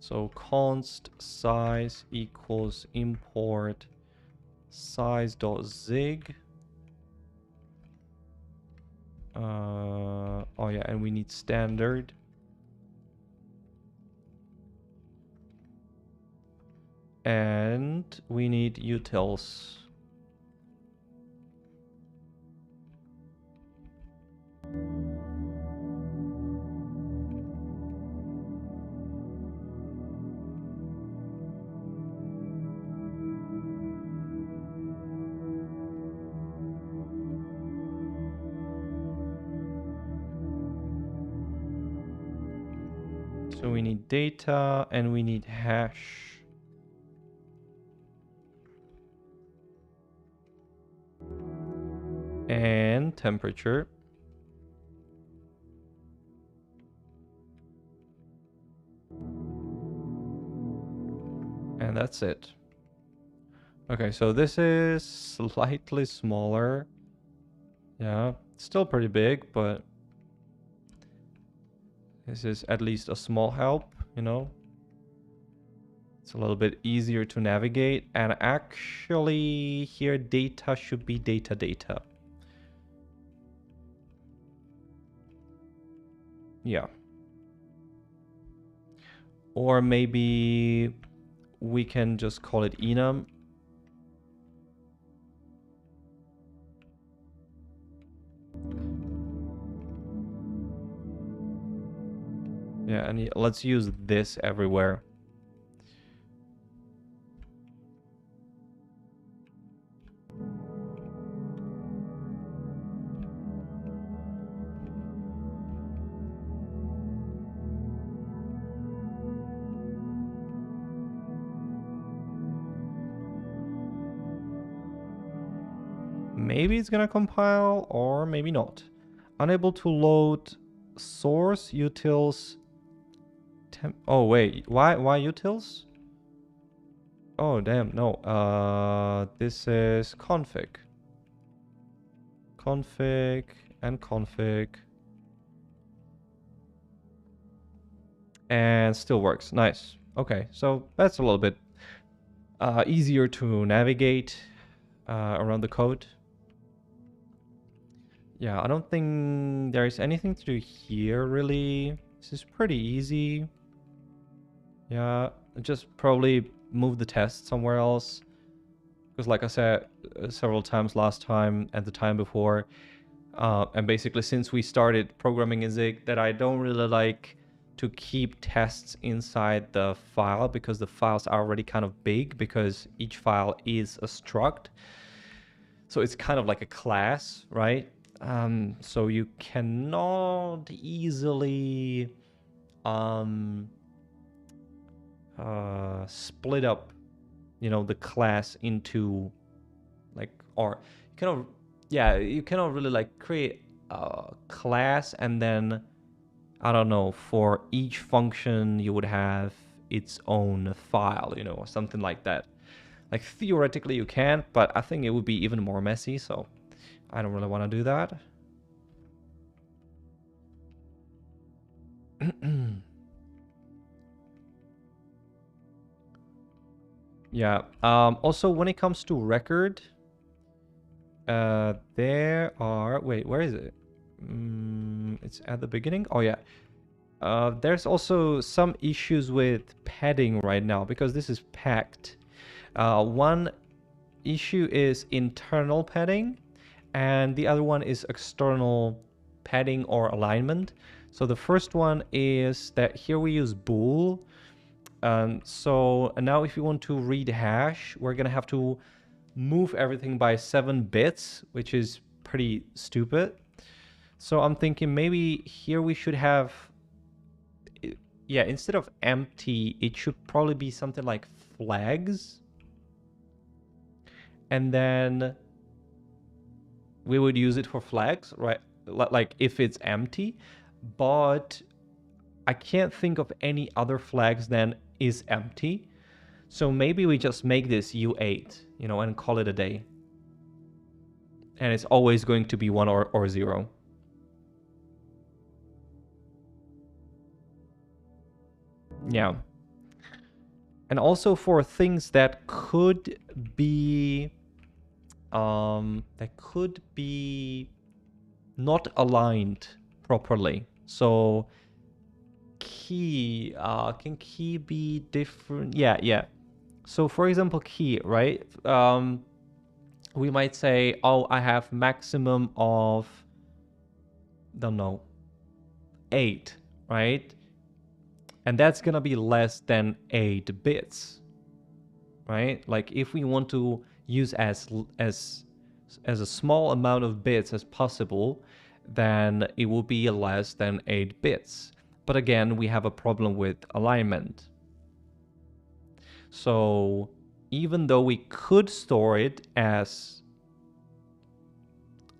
So const size equals import size.zig. Oh yeah, and we need standard. And we need utils. So we need data and we need hash. And temperature. And that's it. Okay, so this is slightly smaller. Yeah, still pretty big, but this is at least a small help, you know? It's a little bit easier to navigate. And actually here data should be data. Yeah. Or maybe we can just call it enum. Yeah, and let's use this everywhere. Maybe it's gonna compile or maybe not. Unable to load source utils. Oh wait, why utils? Oh damn, no. This is config. Config and config. And still works. Nice. Okay, so that's a little bit easier to navigate around the code. Yeah, I don't think there's anything to do here really. This is pretty easy. Yeah, just probably move the test somewhere else. Because like I said several times last time and the time before, and basically since we started programming in Zig, that I don't really like to keep tests inside the file because the files are already kind of big because each file is a struct. So it's kind of like a class, right? So you cannot easily split up, you know, the class into like, or you cannot, yeah, you cannot really like create a class and then, I don't know, for each function you would have its own file, you know, or something like that. Like theoretically you can, but I think it would be even more messy, so I don't really want to do that. Yeah. Also, when it comes to record, there are... Wait, where is it? It's at the beginning? Oh, yeah. There's also some issues with padding right now because this is packed. One issue is internal padding, and the other one is external padding or alignment. So the first one is that here we use bool. So now if you want to read hash, we're gonna have to move everything by 7 bits, which is pretty stupid. So I'm thinking maybe here we should have, yeah, instead of empty, it should probably be something like flags. And then we would use it for flags, right? Like if it's empty, but I can't think of any other flags than is empty. So maybe we just make this U8, you know, and call it a day. And it's always going to be 1 or 0. Yeah. And also for things that could be not aligned properly. So key, can key be different? Yeah. So for example, key, right? We might say, oh, I have maximum of, don't know, 8, right? And that's gonna be less than 8 bits, right? Like if we want to use as a small amount of bits as possible, then it will be less than 8 bits. But again, we have a problem with alignment. So even though we could store it as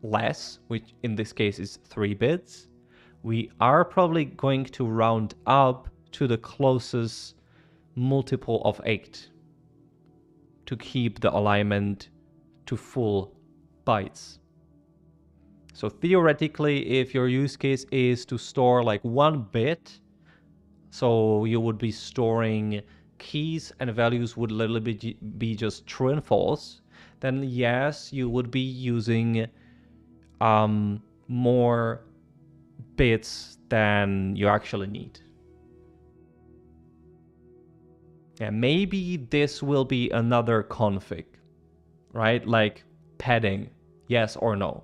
less, which in this case is 3 bits, we are probably going to round up to the closest multiple of 8 to keep the alignment to full bytes. So theoretically, if your use case is to store like 1 bit, so you would be storing keys and values would literally be just true and false, then yes, you would be using more bits than you actually need. Yeah, maybe this will be another config, right? Like padding, yes or no.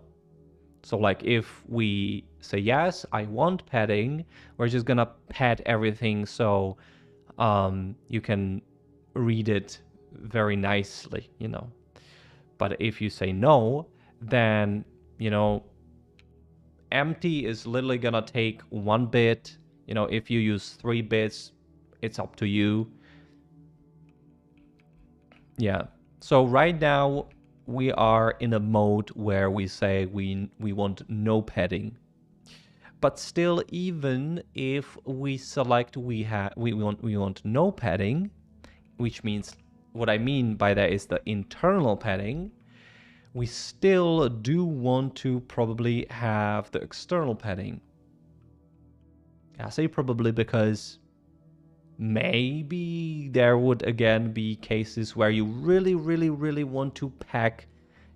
So like if we say yes, I want padding, we're just gonna pad everything so you can read it very nicely, you know. But if you say no, then, you know, empty is literally gonna take 1 bit. You know, if you use 3 bits, it's up to you. Yeah. So right now we are in a mode where we say we want no padding. But still, even if we select we want no padding, which means what I mean by that is the internal padding, we still do want to probably have the external padding. I say probably because maybe there would again be cases where you really want to pack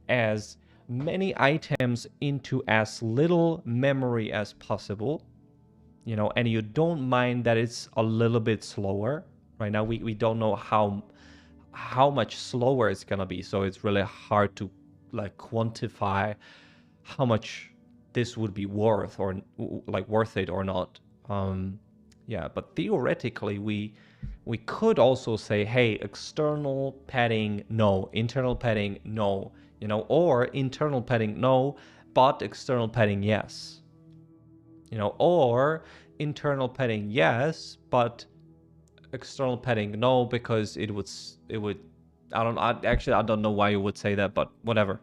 as many items into as little memory as possible, you know, and you don't mind that it's a little bit slower. Right now we don't know how much slower it's gonna be, so it's really hard to like quantify how much this would be worth or like worth it or not. Yeah, but theoretically we could also say, hey, external padding no, internal padding no, you know, or internal padding no, but external padding yes, you know, or internal padding yes, but external padding no, because it would I don't know why you would say that, but whatever.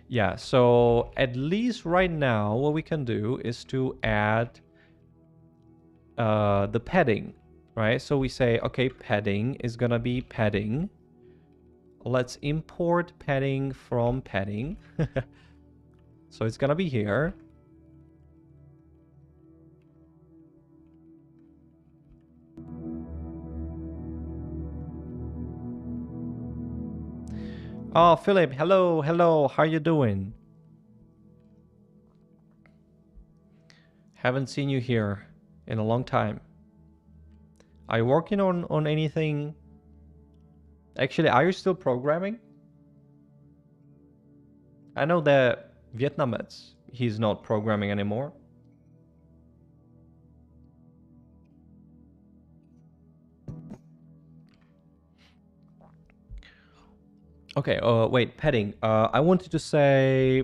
Yeah, so at least right now what we can do is to add the padding, right? So we say, okay, padding is gonna be padding. Let's import padding from padding. So it's gonna be here. Oh, Philip, hello, how you doing? Haven't seen you here in a long time. Are you working on anything? Actually, are you still programming? I know that Vietnamese, he's not programming anymore. Okay, wait, padding. I wanted to say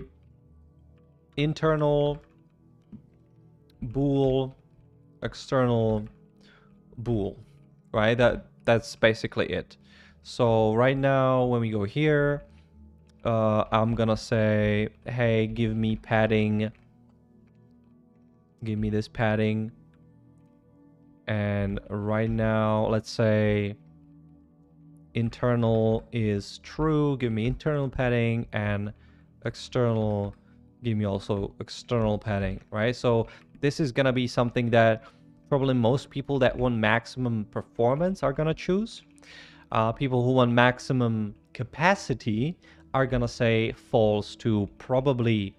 internal bool, external bool, right? That's basically it. So right now when we go here, I'm gonna say, hey, give me padding, give me this padding, and right now let's say internal is true, give me internal padding, and external, give me also external padding, right? So this is gonna be something that probably most people that want maximum performance are gonna choose. People who want maximum capacity are gonna say false to probably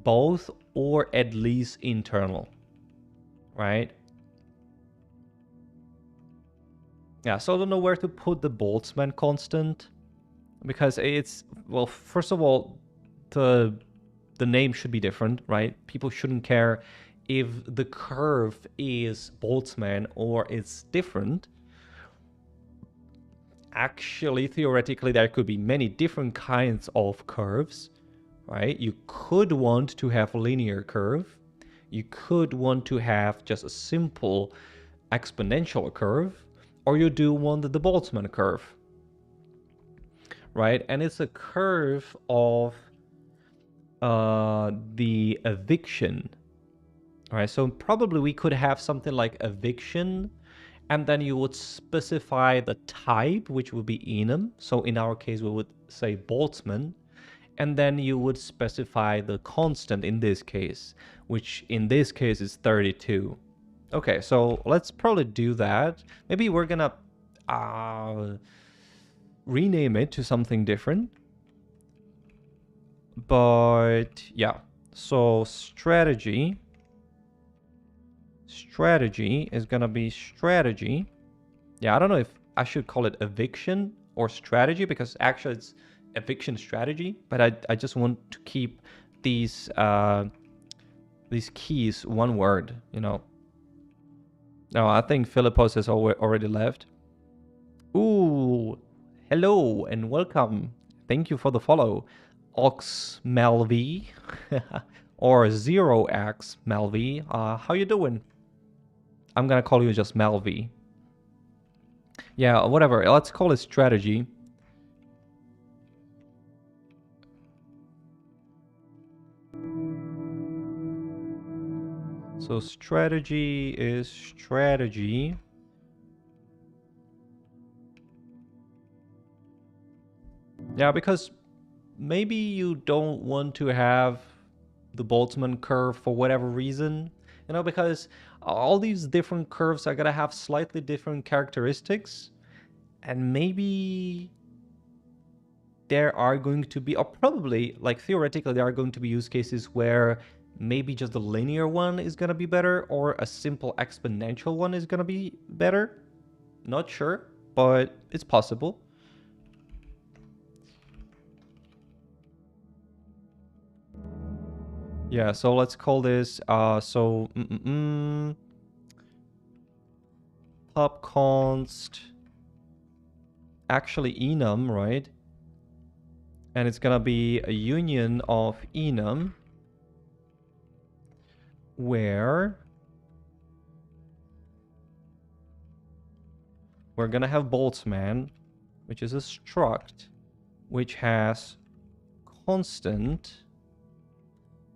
both or at least internal, right? Yeah, so I don't know where to put the Boltzmann constant because it's, well, first of all, the name should be different, right? People shouldn't care if the curve is Boltzmann or it's different. Actually, theoretically, there could be many different kinds of curves, right? You could want to have a linear curve. You could want to have just a simple exponential curve, or you do want the Boltzmann curve, right? And it's a curve of the eviction, right? So probably we could have something like eviction, and then you would specify the type, which would be enum. So in our case, we would say Boltzmann, and then you would specify the constant in this case, which in this case is 32. Okay, so let's probably do that. Maybe we're gonna rename it to something different. But yeah, so strategy is gonna be strategy. Yeah, I don't know if I should call it eviction or strategy, because actually it's eviction strategy, but I just want to keep these keys one word, you know. No, I think Philippos has already left. Ooh, hello and welcome. Thank you for the follow. Ox Melv or 0x Melv. How you doing? I'm gonna call you just Melv. Yeah, whatever. Let's call it strategy. So strategy is strategy. Yeah, because maybe you don't want to have the Boltzmann curve for whatever reason, you know, because all these different curves are gonna have slightly different characteristics, and maybe there are going to be, or probably, like theoretically, there are going to be use cases where maybe just the linear one is gonna be better, or a simple exponential one is gonna be better. Not sure, but it's possible. Yeah, so let's call this, pub const, actually enum, right? And it's gonna be a union of enum where we're gonna have Boltzmann, which is a struct, which has constant,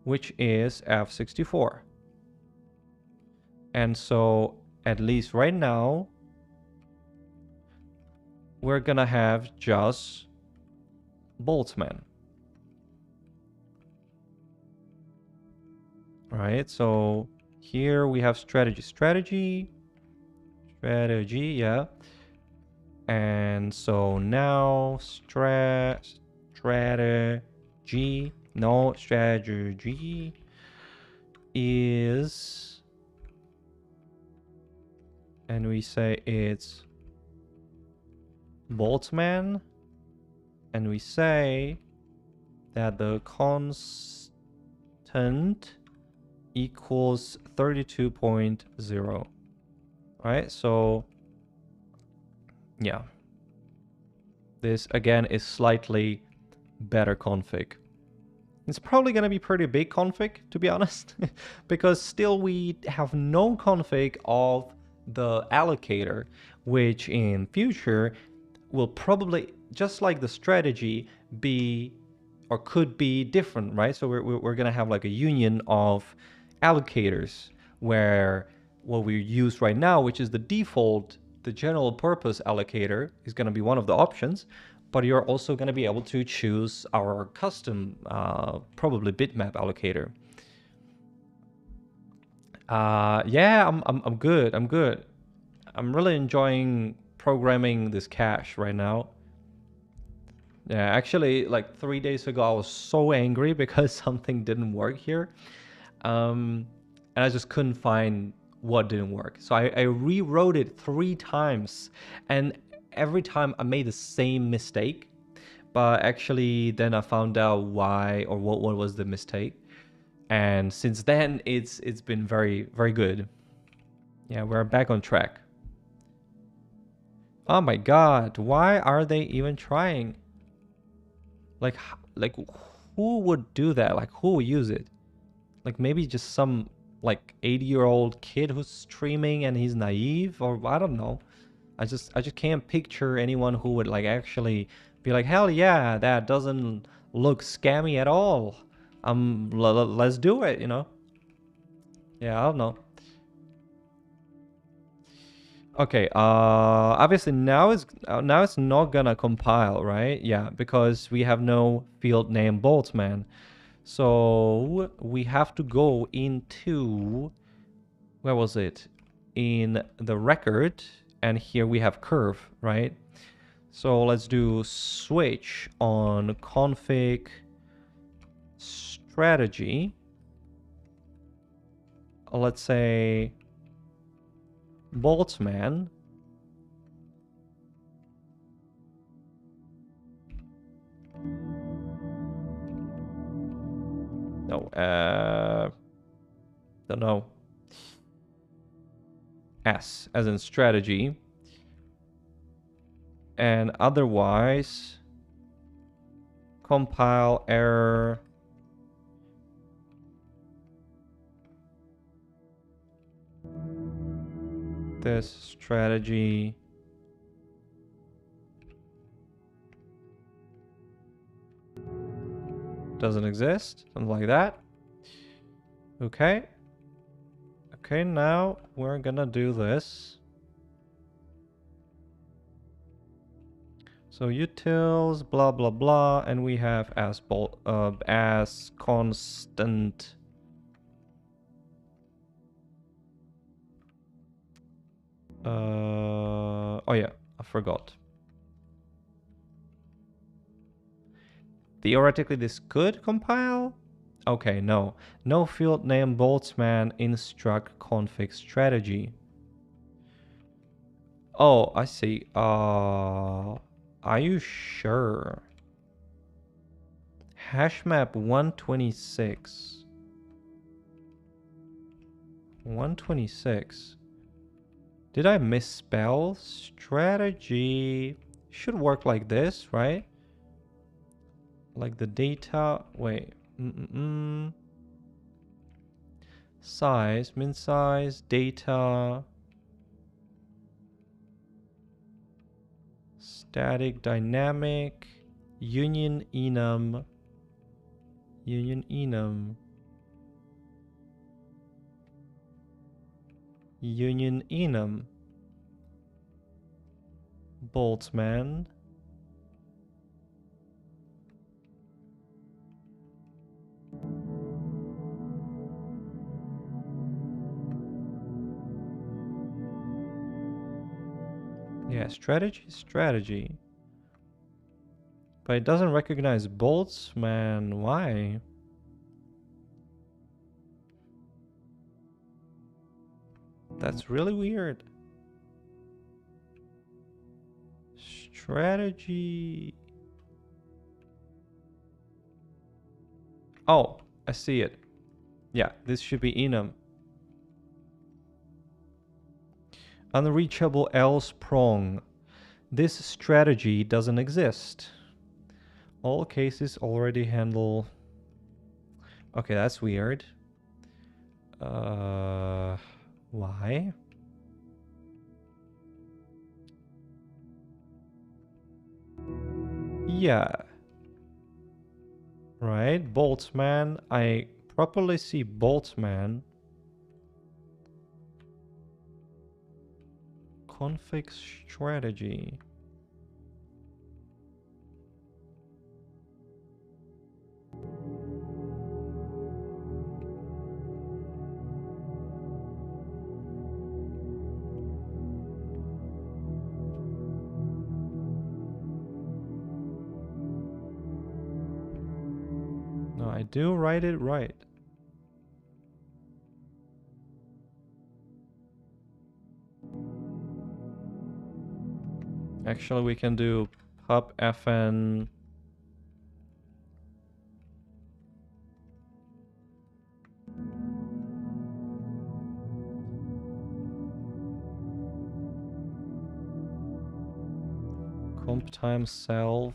which is f64. And so, at least right now, we're gonna have just Boltzmann. Right, so here we have strategy, yeah. And so now strategy is, and we say it's Boltzmann, and we say that the constant equals 32.0. Right, so yeah, this again is slightly better config. It's probably going to be pretty big config, to be honest, because still we have no config of the allocator, which in future will probably, just like the strategy, be or could be different, right? So we're going to have like a union of allocators where what we use right now, which is the default, the general purpose allocator, is going to be one of the options. But you're also going to be able to choose our custom, probably bitmap allocator. Yeah, I'm good. I'm good. I'm really enjoying programming this cache right now. Yeah, actually, like 3 days ago, I was so angry because something didn't work here. And I just couldn't find what didn't work. So I rewrote it 3 times, and every time I made the same mistake. But actually, then I found out why, or what was the mistake. And since then, it's been very, very good. Yeah, we're back on track. Oh my god, why are they even trying? Like, who would do that? Like, who would use it? Like, maybe just some, like, 80-year-old kid who's streaming and he's naive, or I don't know. I just can't picture anyone who would, like, actually be like, hell yeah, that doesn't look scammy at all. Let's do it, you know? Yeah, I don't know. Okay, obviously now it's not gonna compile, right? Yeah, because we have no field name Boltzmann. So we have to go into, where was it? In the record, and here we have curve, right? So let's do switch on config strategy. Let's say Boltzmann. No, don't know. S as in strategy. And otherwise, compile error. This strategy doesn't exist. Something like that. Okay. Okay, now we're gonna do this. So utils, blah blah blah, and we have as constant. Oh yeah, I forgot. Theoretically, this could compile. Okay, no. No field name boltzmann in struct config strategy. Oh, I see. Are you sure? HashMap 126. 126. Did I misspell? Strategy should work like this, right? Like the data. Wait. Size, min size, data. Static, dynamic, union enum, union enum, union enum, boltzmann. Yeah, strategy. But it doesn't recognize boltzmann. Why? That's really weird. Strategy. Oh, I see it. Yeah, this should be enum. Unreachable else prong. This strategy doesn't exist. All cases already handle. Okay, that's weird. Why? Yeah. Right, boltzmann. I properly see boltzmann. Config strategy. No, I do write it right. Actually, we can do pub fn. Comp times self.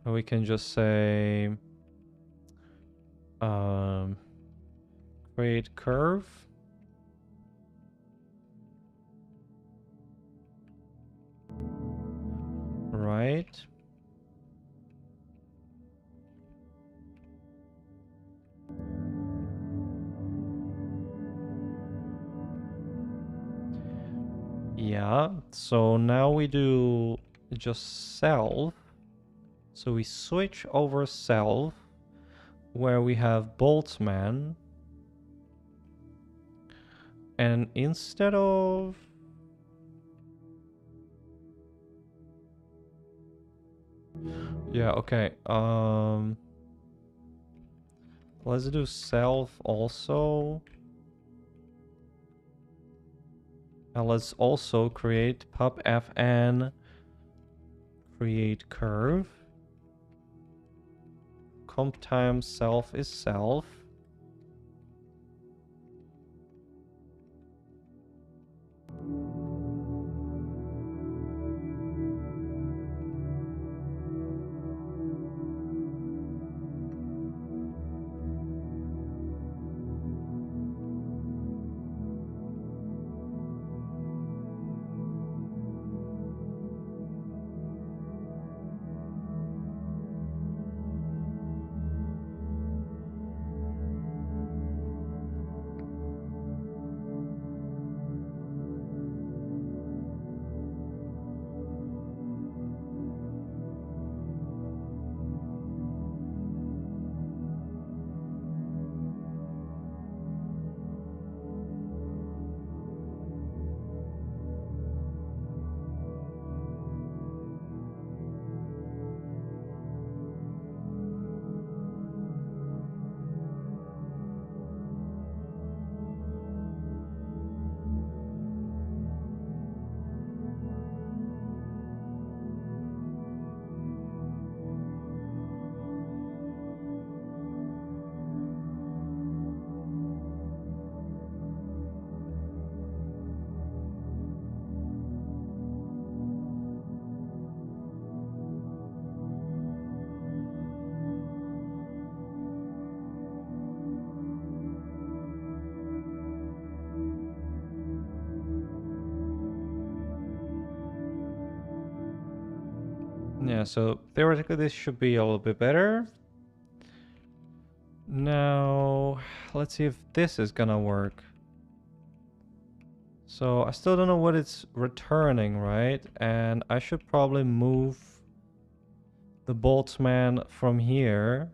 And we can just say create curve. Right. Yeah, so now we do just self. So we switch over self, where we have boltzmann. And instead of... Yeah, okay. Let's do self also. And let's also create pub fn create curve. Comp times self is self. Yeah, so theoretically this should be a little bit better. Now, let's see if this is gonna work. So I still don't know what it's returning, right? And I should probably move the boltzmann from here.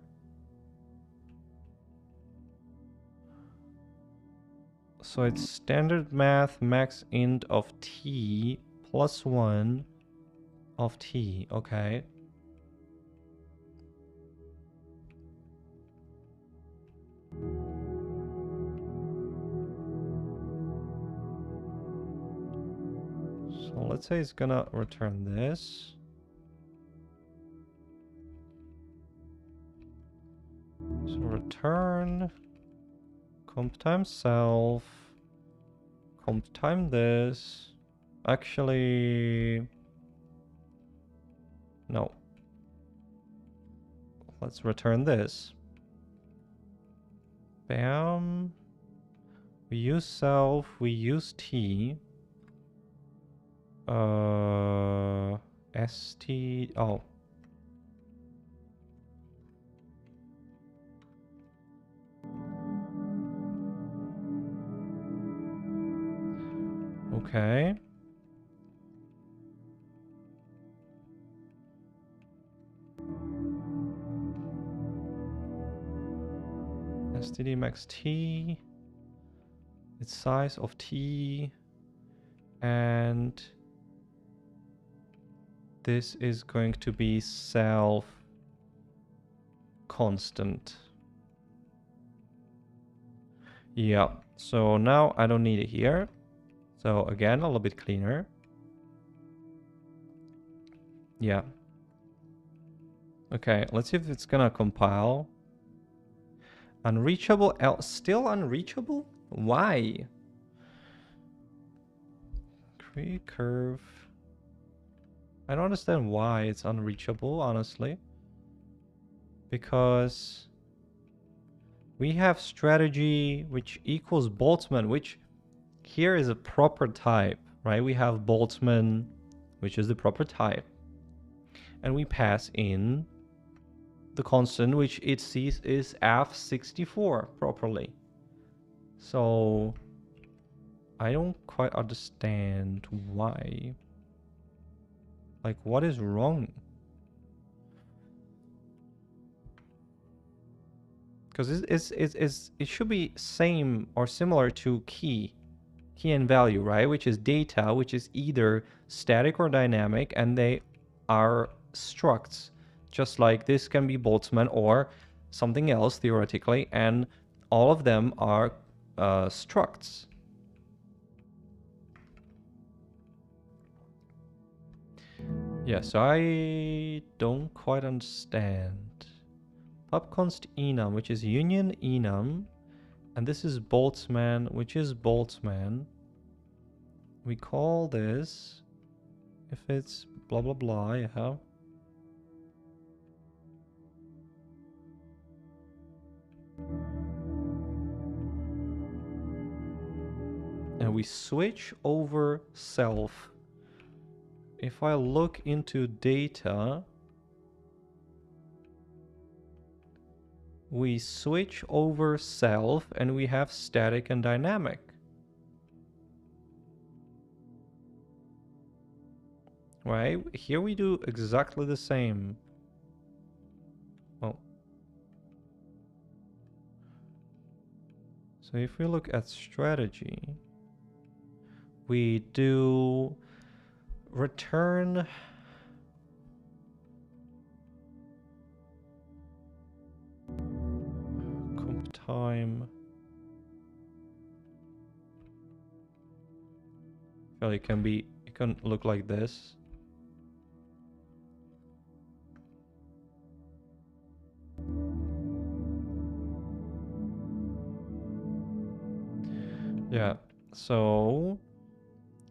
So it's standard math max int of t plus 1 of t, okay. So let's say it's gonna return this. So return comp times self, comp time this. Actually, no. Let's return this. Bam. We use self, we use t. st, oh. Okay. std max t, its size of t, and this is going to be self constant. Yeah, so now I don't need it here. So again, a little bit cleaner. Yeah. Okay, let's see if it's gonna compile. Unreachable, still unreachable? Why? Create curve. I don't understand why it's unreachable, honestly. Because we have strategy which equals boltzmann, which here is a proper type, right? We have boltzmann, which is the proper type. And we pass in the constant, which it sees is f64 properly. So I don't quite understand why. Like, what is wrong? Because it should be same or similar to key and value, right? Which is data, which is either static or dynamic, and they are structs. Just like this can be boltzmann or something else theoretically, and all of them are structs. Yeah, so I don't quite understand. Pubconst enum, which is union enum, and this is boltzmann, which is boltzmann. We call this, if it's blah blah blah, yeah. And we switch over self. If I look into data, we switch over self and we have static and dynamic. Right? Here we do exactly the same. Oh. So if we look at strategy, we do return comp time. Well, it can look like this. Yeah, so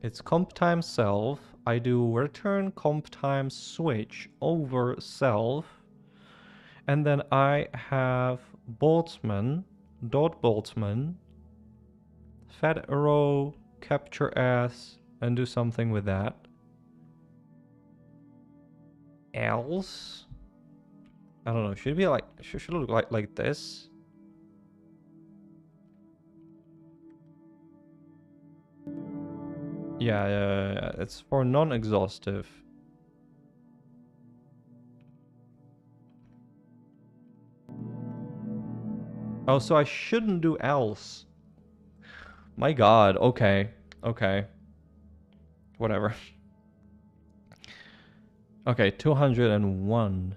it's comp time self. I do return comp time switch over self. And then I have boltzmann, dot boltzmann, fat arrow, capture as, and do something with that. else? I don't know. Should it be like, should it look like this? Yeah, it's for non-exhaustive. Oh, so I shouldn't do else. My God. Okay. Okay. Whatever. Okay, 201.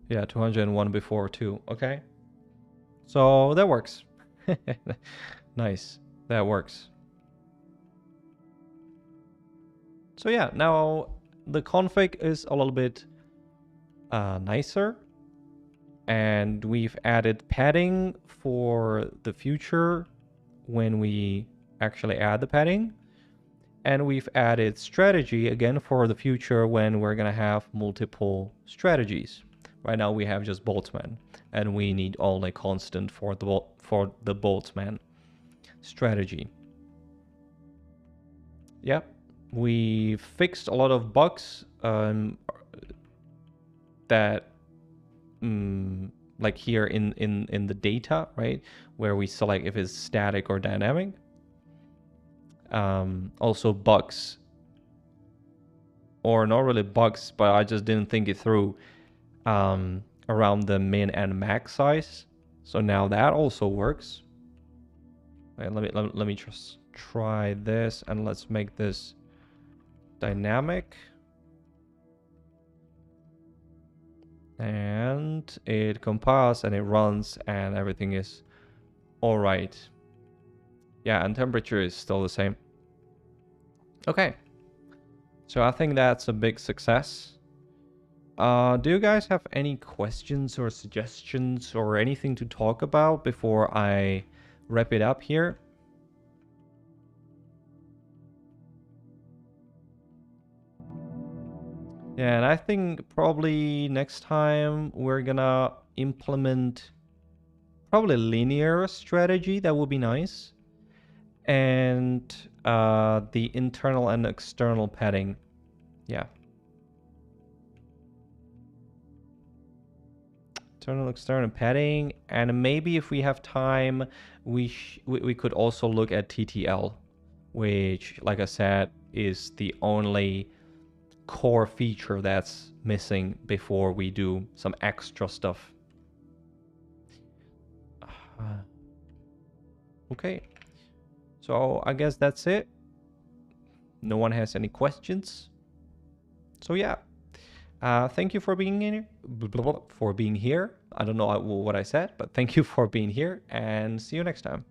Yeah, 201 before 2. Okay. So that works. Nice. That works. So yeah, now the config is a little bit nicer. And we've added padding for the future when we actually add the padding. And we've added strategy again for the future when we're going to have multiple strategies. Right now we have just boltzmann, and we need only constant for the boltzmann strategy. Yep, we fixed a lot of bugs that like here in the data, right, where we select if it's static or dynamic. Also bugs, or not really bugs, but I just didn't think it through, around the min and max size. So now that also works. Wait, let me just try this, and let's make this dynamic. And it compiles and it runs and everything is all right. Yeah, and temperature is still the same. Okay. So I think that's a big success. Do you guys have any questions or suggestions or anything to talk about before I wrap it up here? Yeah, and I think probably next time we're gonna implement probably linear strategy. That would be nice. And the internal and external padding. Yeah. Internal, external padding, and maybe if we have time, we could also look at TTL, which, like I said, is the only core feature that's missing before we do some extra stuff. Okay, so I guess that's it. No one has any questions. So yeah, thank you for being here. I don't know what I said, but thank you for being here, and see you next time.